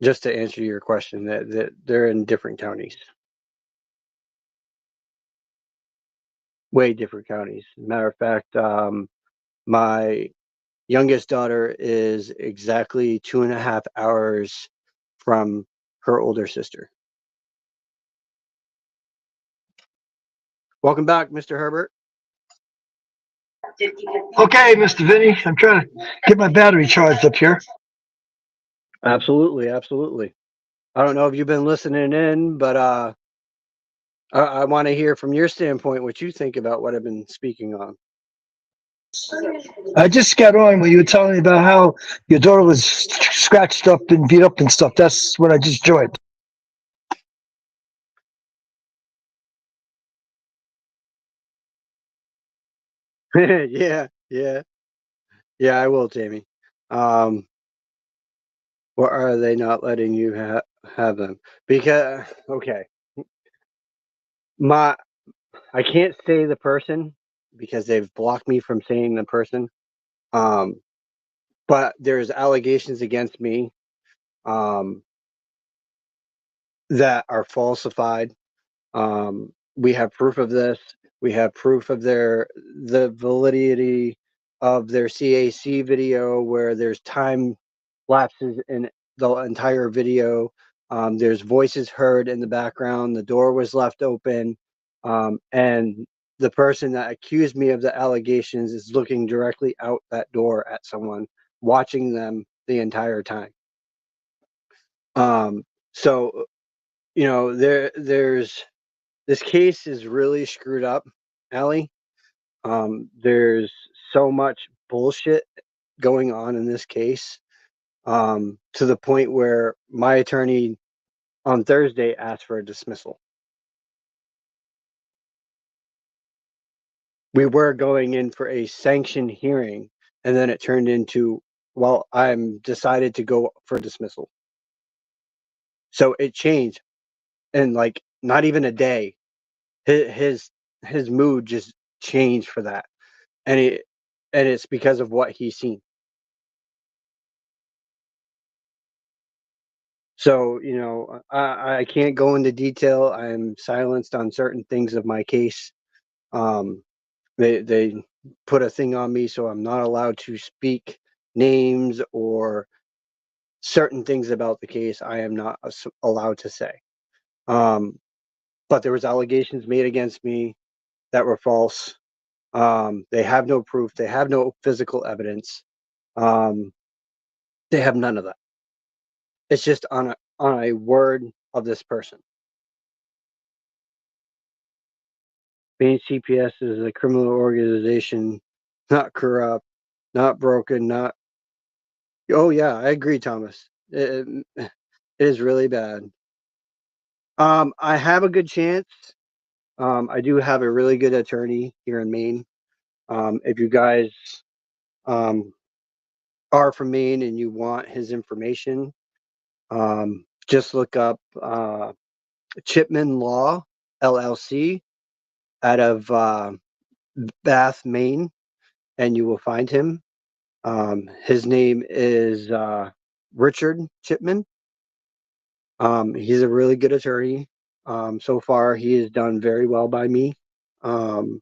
Just to answer your question, that they're in different counties, way different counties. Matter of fact, my youngest daughter is exactly 2.5 hours from her older sister. Welcome back, Mr. Herbert. Okay, Mr. Vinny, I'm trying to get my battery charged up here. Absolutely, absolutely. I don't know if you've been listening in, but I want to hear from your standpoint what you think about what I've been speaking on. I just got on when you were telling me about how your daughter was scratched up and beat up and stuff. That's what I just joined. Yeah, yeah, yeah. I will, Jamie. Um, or are they not letting you have them? Because okay, my I can't say the person because they've blocked me from saying the person. Um, but there's allegations against me um, that are falsified. We have proof of this. We have proof of the validity of their CAC video where there's time lapses in the entire video. There's voices heard in the background. The door was left open, and the person that accused me of the allegations is looking directly out that door at someone, watching them the entire time. Um, so there's this case is really screwed up, Allie. There's so much bullshit going on in this case, to the point where my attorney on Thursday asked for a dismissal. We were going in for a sanctioned hearing, and then it turned into, well, I'm decided to go for dismissal. So it changed in like not even a day. His mood just changed for that, and it's because of what he's seen. So, I can't go into detail. I'm silenced on certain things of my case. Um, they put a thing on me, so I'm not allowed to speak names or certain things about the case. I am not allowed to say. Um, but there was allegations made against me that were false. They have no proof. They have no physical evidence. Um, they have none of that. It's just on a word of this person. Being CPS is a criminal organization, not corrupt, not broken, not. Oh yeah, I agree, Thomas. It is really bad. I have a good chance. I do have a really good attorney here in Maine. If you guys um, are from Maine and you want his information, just look up Chipman Law LLC out of Bath, Maine, and you will find him. His name is Richard Chipman. He's a really good attorney. So far, he has done very well by me. Um,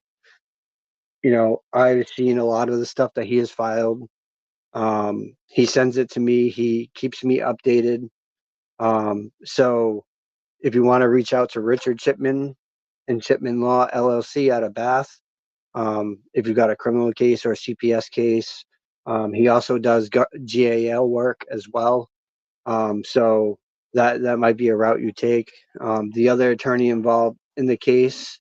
I've seen a lot of the stuff that he has filed. He sends it to me. He keeps me updated. So if you want to reach out to Richard Chipman and Chipman Law LLC out of Bath, if you've got a criminal case or a CPS case, he also does GAL work as well. So that might be a route you take. The other attorney involved in the case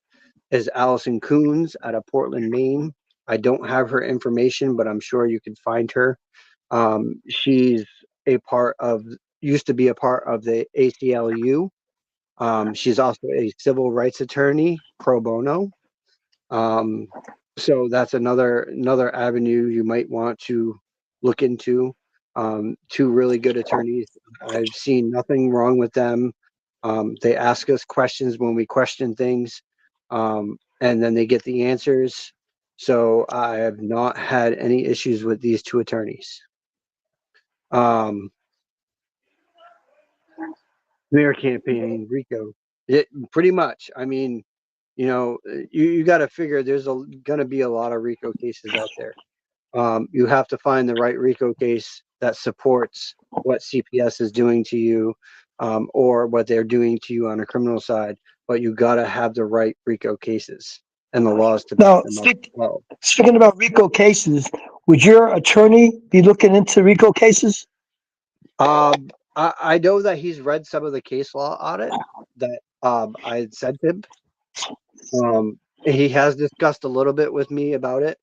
is Allison Coons out of Portland, Maine. I don't have her information, but I'm sure you can find her. She's used to be a part of the ACLU. She's also a civil rights attorney pro bono. So that's another avenue you might want to look into. Two really good attorneys. I've seen nothing wrong with them. They ask us questions when we question things, and then they get the answers. So I have not had any issues with these two attorneys. Smear campaign, Rico. It pretty much. I mean, you got to figure there's going to be a lot of Rico cases out there. You have to find the right RICO case that supports what CPS is doing to you, or what they're doing to you on a criminal side. But you got to have the right RICO cases and the laws to back Now, them up as well. speaking about RICO cases, would your attorney be looking into RICO cases? I know that he's read some of the case law audit that I had sent him. He has discussed a little bit with me about it.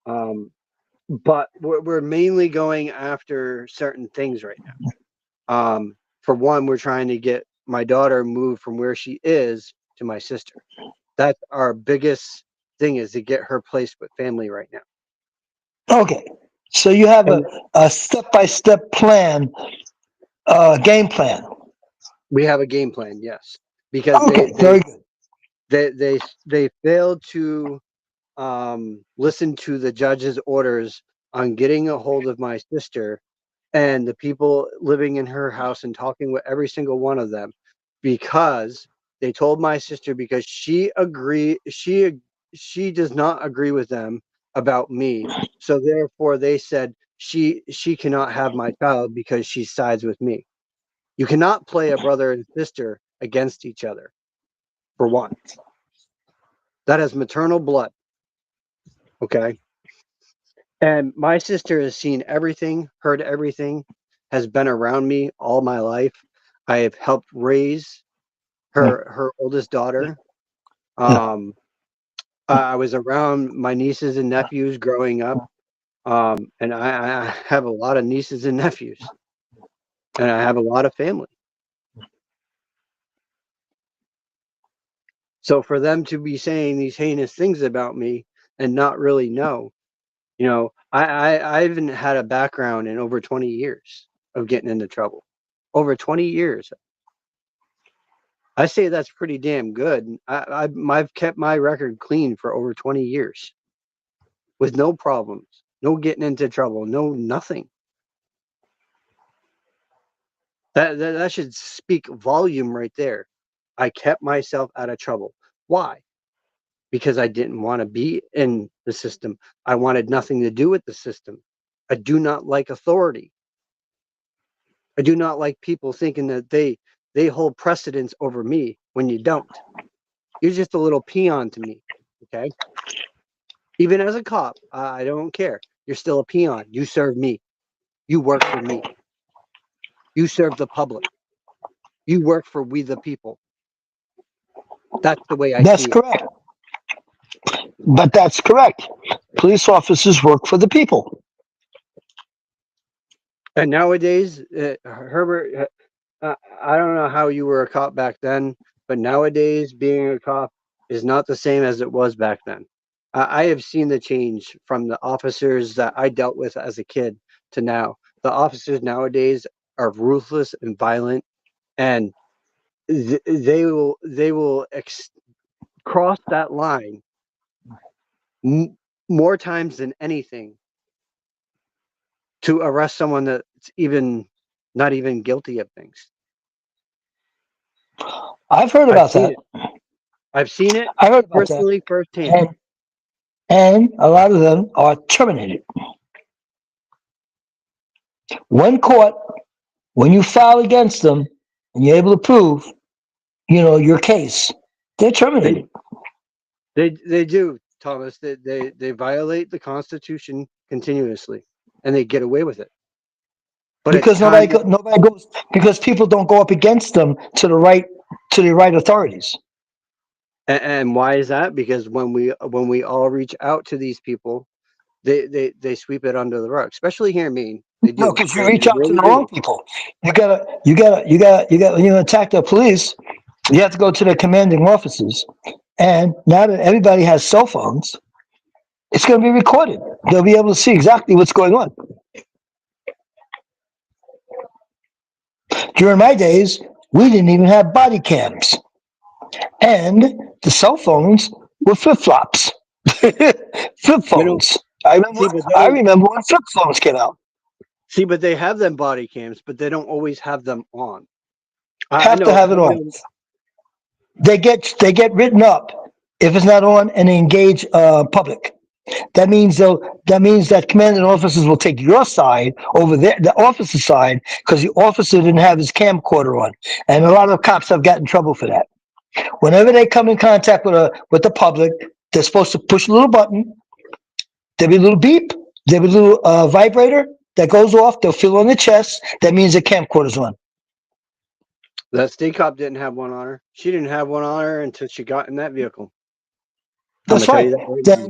But we're mainly going after certain things right now. For one, we're trying to get my daughter moved from where she is to my sister. That's our biggest thing, is to get her placed with family right now. Okay, so you have a step-by-step plan, game plan. We have a game plan, yes, because Okay, very good. they failed to listen to the judge's orders on getting a hold of my sister and the people living in her house and talking with every single one of them, because they told my sister, because she does not agree with them about me, so therefore they said she cannot have my child because she sides with me. You cannot play a brother and sister against each other, for one. That is maternal blood. Okay. And my sister has seen everything, heard everything, has been around me all my life. I have helped raise her oldest daughter. I was around my nieces and nephews growing up. And I have a lot of nieces and nephews. And I have a lot of family. So for them to be saying these heinous things about me and not really know, I haven't had a background in over 20 years of getting into trouble. Over 20 years. I say that's pretty damn good. I've kept my record clean for over 20 years with no problems, no getting into trouble, no nothing. That should speak volume right there. I kept myself out of trouble. Why? Because I didn't want to be in the system. I wanted nothing to do with the system. I do not like authority. I do not like people thinking that they hold precedence over me when you don't. You're just a little peon to me, okay? Even as a cop, I don't care. You're still a peon. You serve me. You work for me. You serve the public. You work for we the people. That's the way I That's see correct. But that's correct. Police officers work for the people. it. And nowadays, Herbert, I don't know how you were a cop back then, but nowadays being a cop is not the same as it was back then. I have seen the change from the officers that I dealt with as a kid to now. The officers nowadays are ruthless and violent, and they will cross that line more times than anything to arrest someone that's even not even guilty of things. I've heard about that. I've seen it I heard about personally that. firsthand. And a lot of them are terminated. When caught, when you file against them and you're able to prove, your case, they're terminated. They do, Thomas. They violate the Constitution continuously, and they get away with it. But Because nobody goes, because people don't go up against them to the right authorities. and why is that? Because when we all reach out to these people, they sweep it under the rug. Especially here in Maine, they do. No, because you They reach out to really the do. wrong people. You gotta, when you attack the police, You have to go to the commanding officers. And now that everybody has cell phones, it's going to be recorded. They'll be able to see exactly what's going on. During my days, we didn't even have body cams. And the cell phones were flip flops. Flip You know, phones. I remember, see, but I remember when flip phones came out. but they have them body cams, but they don't always have them on. I Have to know. have it on. They get written up if it's not on, and they engage public. That means that commanding officers will take your side over there, the officer's side, because the officer didn't have his camcorder on, and a lot of cops have gotten in trouble for that. Whenever they come in contact with the public, they're supposed to push a little button. There'll be a little beep. There'll be a little vibrator that goes off. They'll feel on the chest. That means the camcorder's on. That state cop didn't have one on her. She didn't have one on her until she got in that vehicle. That's I'm gonna right. tell you that right now.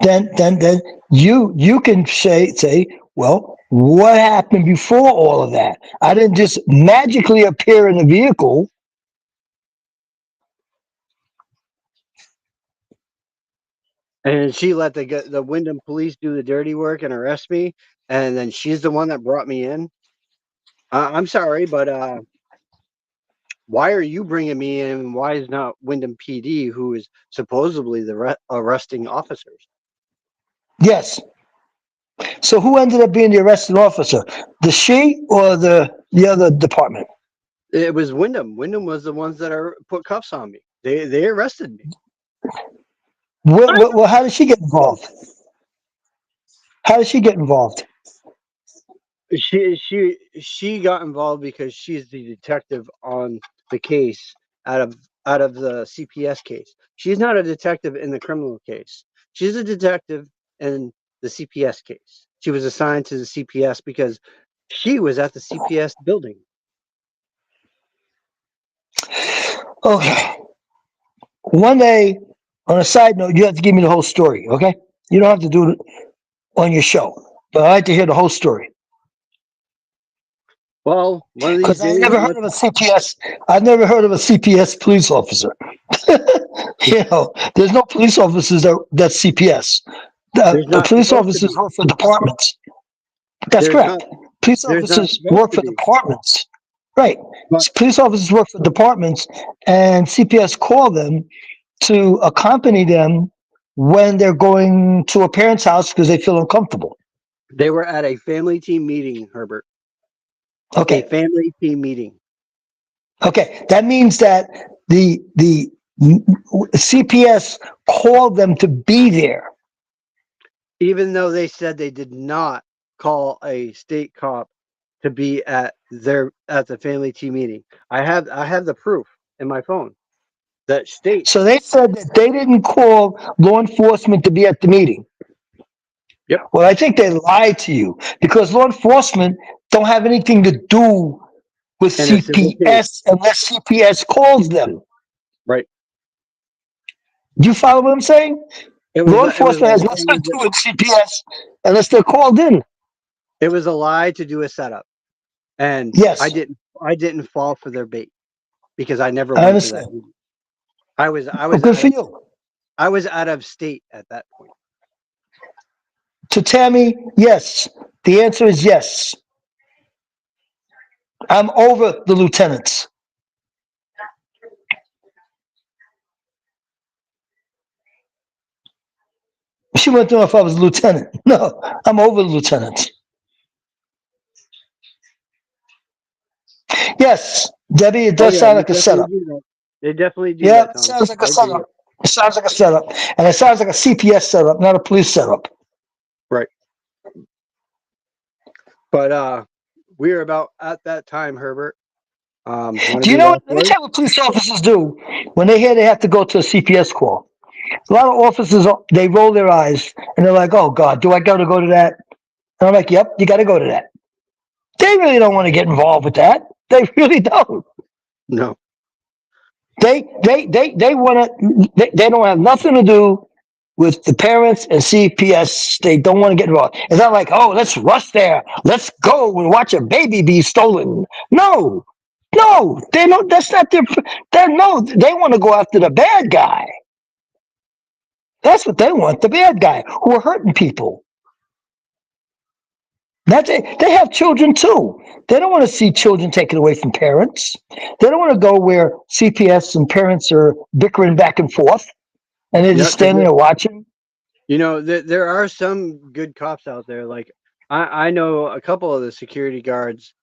Then you can say, well, what happened before all of that? I didn't just magically appear in the vehicle. And she let the Wyndham police do the dirty work and arrest me, and then she's the one that brought me in. I'm sorry, but why are you bringing me in? Why is not Wyndham PD, who is supposedly the arresting officers? Yes. So who ended up being the arresting officer? The she or the other department? It was Wyndham. Wyndham was the ones that put cuffs on me. They arrested me. Well, how did she get involved? How did she get involved? She got involved because she's the detective on the case out of the CPS case. She's not a detective in the criminal case. She's a detective in the CPS case. She was assigned to the CPS because she was at the CPS building. Okay. One day, on a side note, you have to give me the whole story, okay? You don't have to do it on your show, but I like to hear the whole story. Well, one of these Because days, I've never heard of a CPS police officer. There's no police officers that's CPS. there's The not police supposed to officers be. work for departments. That's There's not. correct. Police There's not officers supposed work to for be. departments. Right. But Police officers work for departments, and CPS call them to accompany them when they're going to a parent's house because they feel uncomfortable. they were at a family team meeting, Herbert. A Okay. family team meeting. Okay. That means that the CPS called them to be there. Even though they said they did not call a state cop to be at the family team meeting. I have the proof in my phone that states. So they said that they didn't call law enforcement to be at the meeting. Yep. Well, I think they lied to you because law enforcement don't have anything to do with In a civil case. CPS unless CPS calls them. Right. Do you follow what I'm saying? Law enforcement has nothing to do with CPS unless they're called in. It was a lie to do a setup, and Yes. I didn't fall for their bait because I never I went to that understand. meeting. I was Good for you. I was out of state at that point. To Tammy, yes. The answer is yes. I'm over the lieutenants. She wanted to know if I was a lieutenant. No, I'm over the lieutenants. Yes, Debbie, it does sound like a setup. They definitely do Yeah, that. it sounds like a setup. It sounds like a setup. And it sounds like a CPS setup, not a police setup. Right. But we were about at that time, Herbert. Do you know what? Let me tell you what police officers do when they hear they have to go to a CPS call. A lot of officers, they roll their eyes and they're like, oh, God, do I got to go to that? And I'm like, yep, you got to go to that. They really don't want to get involved with that. They really don't. No. They want to, they don't have nothing to do with the parents and CPS. They don't want to get involved. It's not like, oh, let's rush there. Let's go and watch a baby be stolen. No, No, they don't. That's not their. No, they want to go after the bad guy. That's what they want. The bad guy who are hurting people. That's it. They have children too. They don't want to see children taken away from parents. They don't want to go where CPS and parents are bickering back and forth, and they're Yeah, just because standing there watching. there are some good cops out there. Like I know a couple of the security guards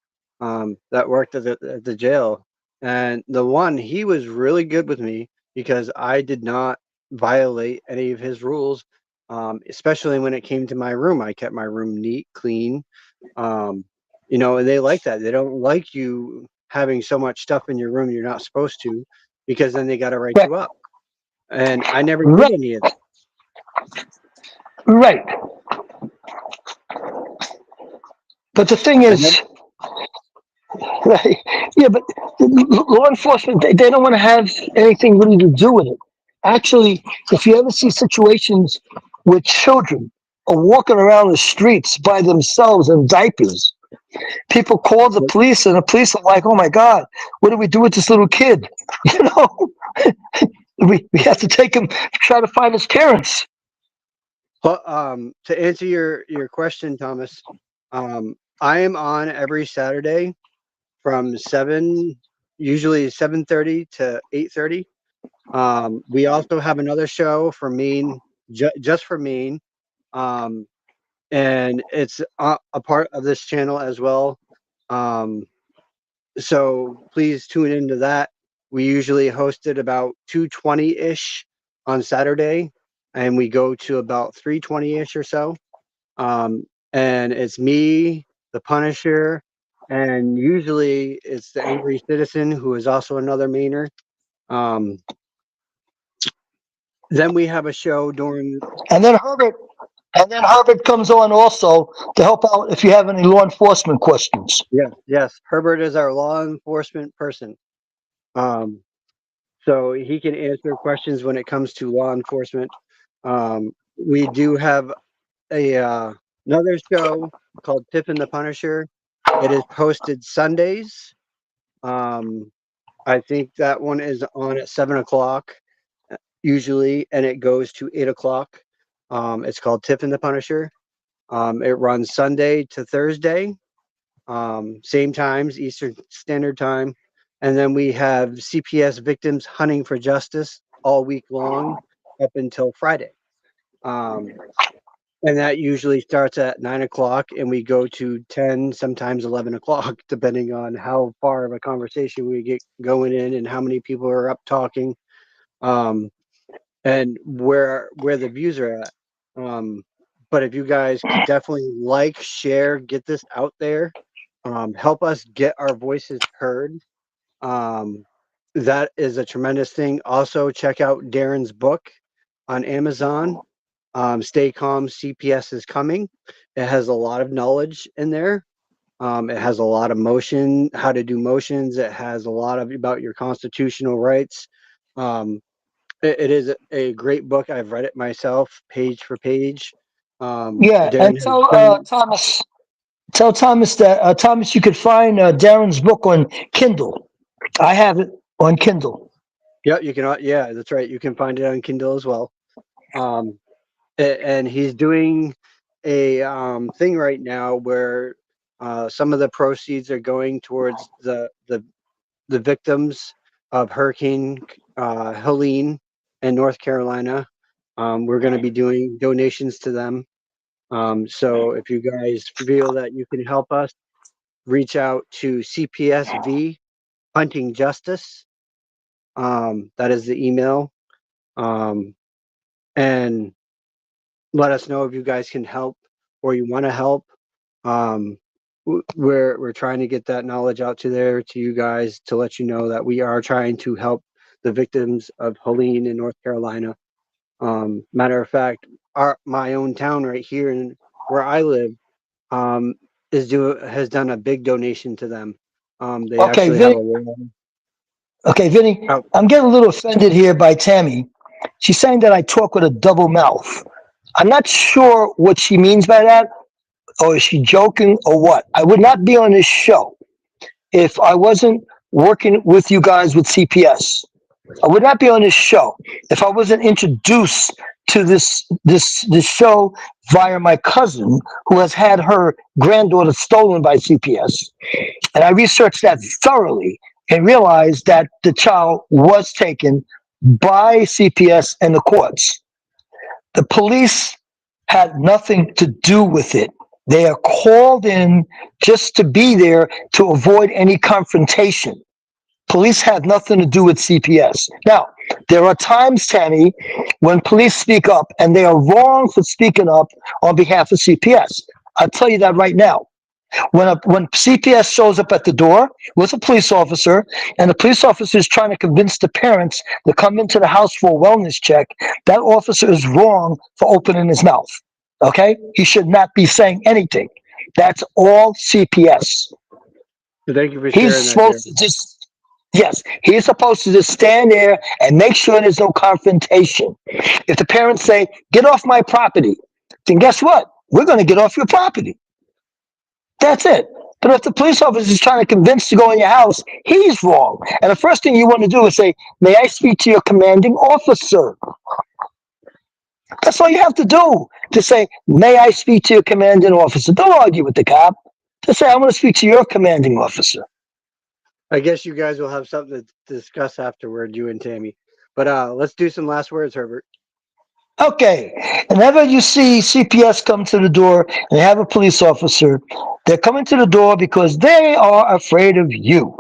that worked at the jail, and the one, he was really good with me because I did not violate any of his rules. Especially when it came to my room, I kept my room neat, clean. Um, and they like that. They don't like you having so much stuff in your room you're not supposed to, because then they got to write Right, you up. And I never did right, any of that. right. But the thing I never, is, right, yeah, but law enforcement, they don't want to have anything really to do with it. Actually, if you ever see situations where children are walking around the streets by themselves in diapers, people call the police, and the police are like, "Oh my God, what do we do with this little kid?" You know, we have to take him, try to find his parents. Well, to answer your question, Thomas, I am on every Saturday from usually 7:30 to 8:30. We also have another show for Maine, just for Maine, um, and it's a part of this channel as well. Um, so please tune into that. We usually host it about 2:20-ish on Saturday, and we go to about 3:20-ish or so. Um, and it's me, the Punisher, and usually it's the Angry Citizen, who is also another Mainer. Um, then we have a show during. And then Herbert comes on also to help out if you have any law enforcement questions. Yes, Herbert is our law enforcement person. Um, so he can answer questions when it comes to law enforcement. We do have a another show called Tip and the Punisher. It is posted Sundays. Um, I think that one is on at 7 o'clock usually, and it goes to 8 o'clock. It's called Tip and the Punisher. It runs Sunday to Thursday, same times, Eastern Standard Time. And then we have CPS Victims Hunting for Justice all week long up until Friday. And that usually starts at 9 o'clock, and we go to 10, sometimes 11 o'clock, depending on how far of a conversation we get going in and how many people are up talking, and where the views are at. But if you guys could definitely like, share, get this out there, help us get our voices heard. That is a tremendous thing. Also, check out Darren's book on Amazon. Stay Calm, CPS is Coming. It has a lot of knowledge in there. It has a lot of motion, how to do motions. It has a lot of about your constitutional rights. It is a great book. I've read it myself, page for page. Yeah, Darren and has done. tell Thomas that Thomas, you could find Darren's book on Kindle. I have it on Kindle. Yeah, you can. Yeah, that's right. You can find it on Kindle as well. Um, and he's doing a thing right now where some of the proceeds are going towards the victims of Hurricane Helene in North Carolina. We're going to be doing donations to them. So if you guys feel that you can help us, reach out to CPSV Hunting Justice. That is the email. And let us know if you guys can help or you want to help. We're trying to get that knowledge out to you guys, to let you know that we are trying to help the victims of Helene in North Carolina. Matter of fact, my own town right here in where I live has done a big donation to them. They Okay, actually have Vinny. a wall. Okay, Vinny. Oh, I'm getting a little offended here by Tammy. She's saying that I talk with a double mouth. I'm not sure what she means by that, or is she joking, or what? I would not be on this show if I wasn't working with you guys with CPS. I would not be on this show if I wasn't introduced to this show via my cousin who has had her granddaughter stolen by CPS. And I researched that thoroughly and realized that the child was taken by CPS and the courts. The police had nothing to do with it. They are called in just to be there to avoid any confrontation. Police had nothing to do with CPS. Now, there are times, Tammy, when police speak up and they are wrong for speaking up on behalf of CPS. I'll tell you that right now. When CPS shows up at the door with a police officer and the police officer is trying to convince the parents to come into the house for a wellness check, that officer is wrong for opening his mouth. Okay? He should not be saying anything. That's all CPS. Thank you for sharing He's that. supposed to just, yes, he's supposed to just stand there and make sure there's no confrontation. If the parents say, get off my property, then guess what? We're going to get off your property. That's it. But if the police officer is trying to convince to go in your house, he's wrong. And the first thing you want to do is say, may I speak to your commanding officer? That's all you have to do, to say, may I speak to your commanding officer? Don't argue with the cop. Just say, I want to speak to your commanding officer. I guess you guys will have something to discuss afterward, you and Tammy. But let's do some last words, Herbert. Okay. Whenever you see CPS come to the door and they have a police officer, they're coming to the door because they are afraid of you.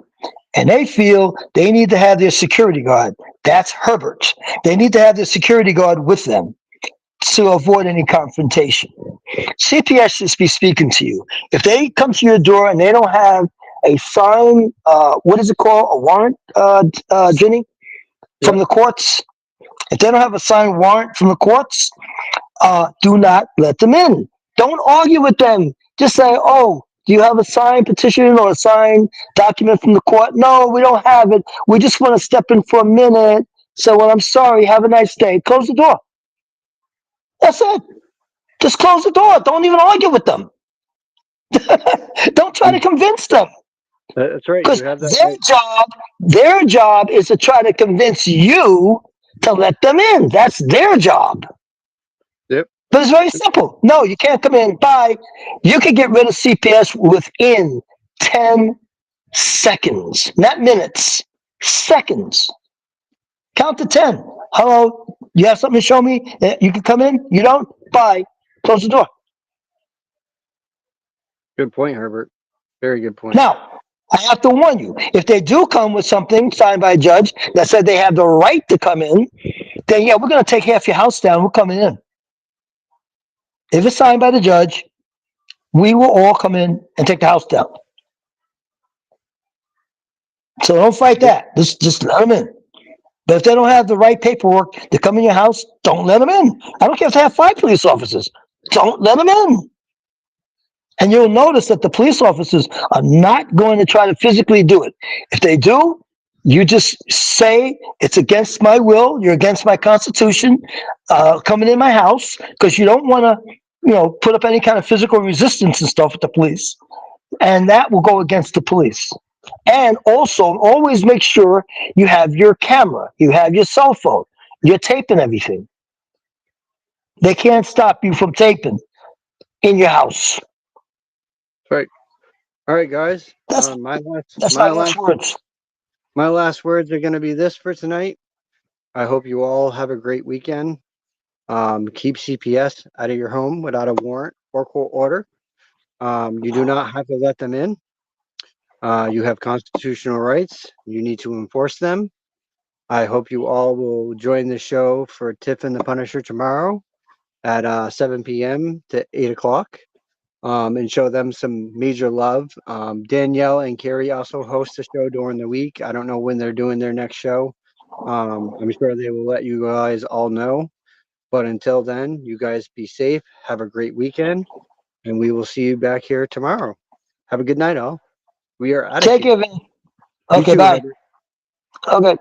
And they feel they need to have their security guard. That's Herbert. They need to have their security guard with them to avoid any confrontation. CPS should be speaking to you. If they come to your door and they don't have a signed, what is it called? A warrant, Vinny? From the courts? If they don't have a signed warrant from the courts, do not let them in. Don't argue with them. Just say, oh, do you have a signed petition or a signed document from the court? No, we don't have it. We just want to step in for a minute. So, well, I'm sorry. Have a nice day. Close the door. That's it. Just close the door. Don't even argue with them. Don't try to convince them. That's right. Because You have that their job is to try to convince you to let them in. That's their job. Yep. But it's very simple. No, you can't come in. Bye. You can get rid of CPS within 10 seconds, not minutes, seconds. Count to 10. Hello, you have something to show me? You can come in? You don't? Bye. Close the door. Good point, Herbert. Very good point. Now, I have to warn you, if they do come with something signed by a judge that said they have the right to come in, then yeah, we're going to take half your house down. We're coming in. If it's signed by the judge, we will all come in and take the house down. So don't fight that. Just let them in. But if they don't have the right paperwork to come in your house, don't let them in. I don't care if they have 5 police officers. Don't let them in. And you'll notice that the police officers are not going to try to physically do it. If they do, you just say, it's against my will, you're against my constitution, coming in my house, because you don't want to, put up any kind of physical resistance and stuff with the police. And that will go against the police. And also, always make sure you have your camera, you have your cell phone, you're taping everything. They can't stop you from taping in your house. Right. All right, guys. That's my last words. My last words are going to be this for tonight. I hope you all have a great weekend. Keep CPS out of your home without a warrant or court order. You do not have to let them in. You have constitutional rights. You need to enforce them. I hope you all will join the show for Tiff and the Punisher tomorrow at 7 p.m. to 8 o'clock. And show them some major love. Danielle and Carrie also host the show during the week. I don't know when they're doing their next show. I'm sure they will let you guys all know. But until then, you guys be safe. Have a great weekend. And we will see you back here tomorrow. Have a good night, all. We are out of here. Take care, Vinny. Okay, bye. Okay.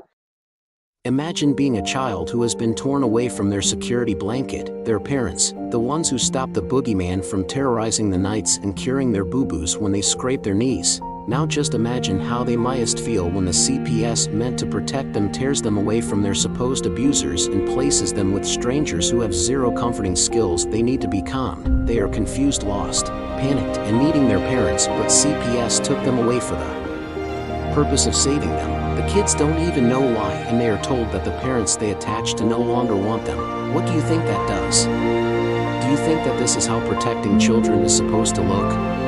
Imagine being a child who has been torn away from their security blanket, their parents, the ones who stop the boogeyman from terrorizing the nights and curing their boo-boos when they scrape their knees. Now just imagine how they mightst feel when the CPS meant to protect them tears them away from their supposed abusers and places them with strangers who have zero comforting skills. They need to be calm. They are confused, lost, panicked, and needing their parents, but CPS took them away for the purpose of saving them. The kids don't even know why, and they are told that the parents they attach to no longer want them. What do you think that does? Do you think that this is how protecting children is supposed to look?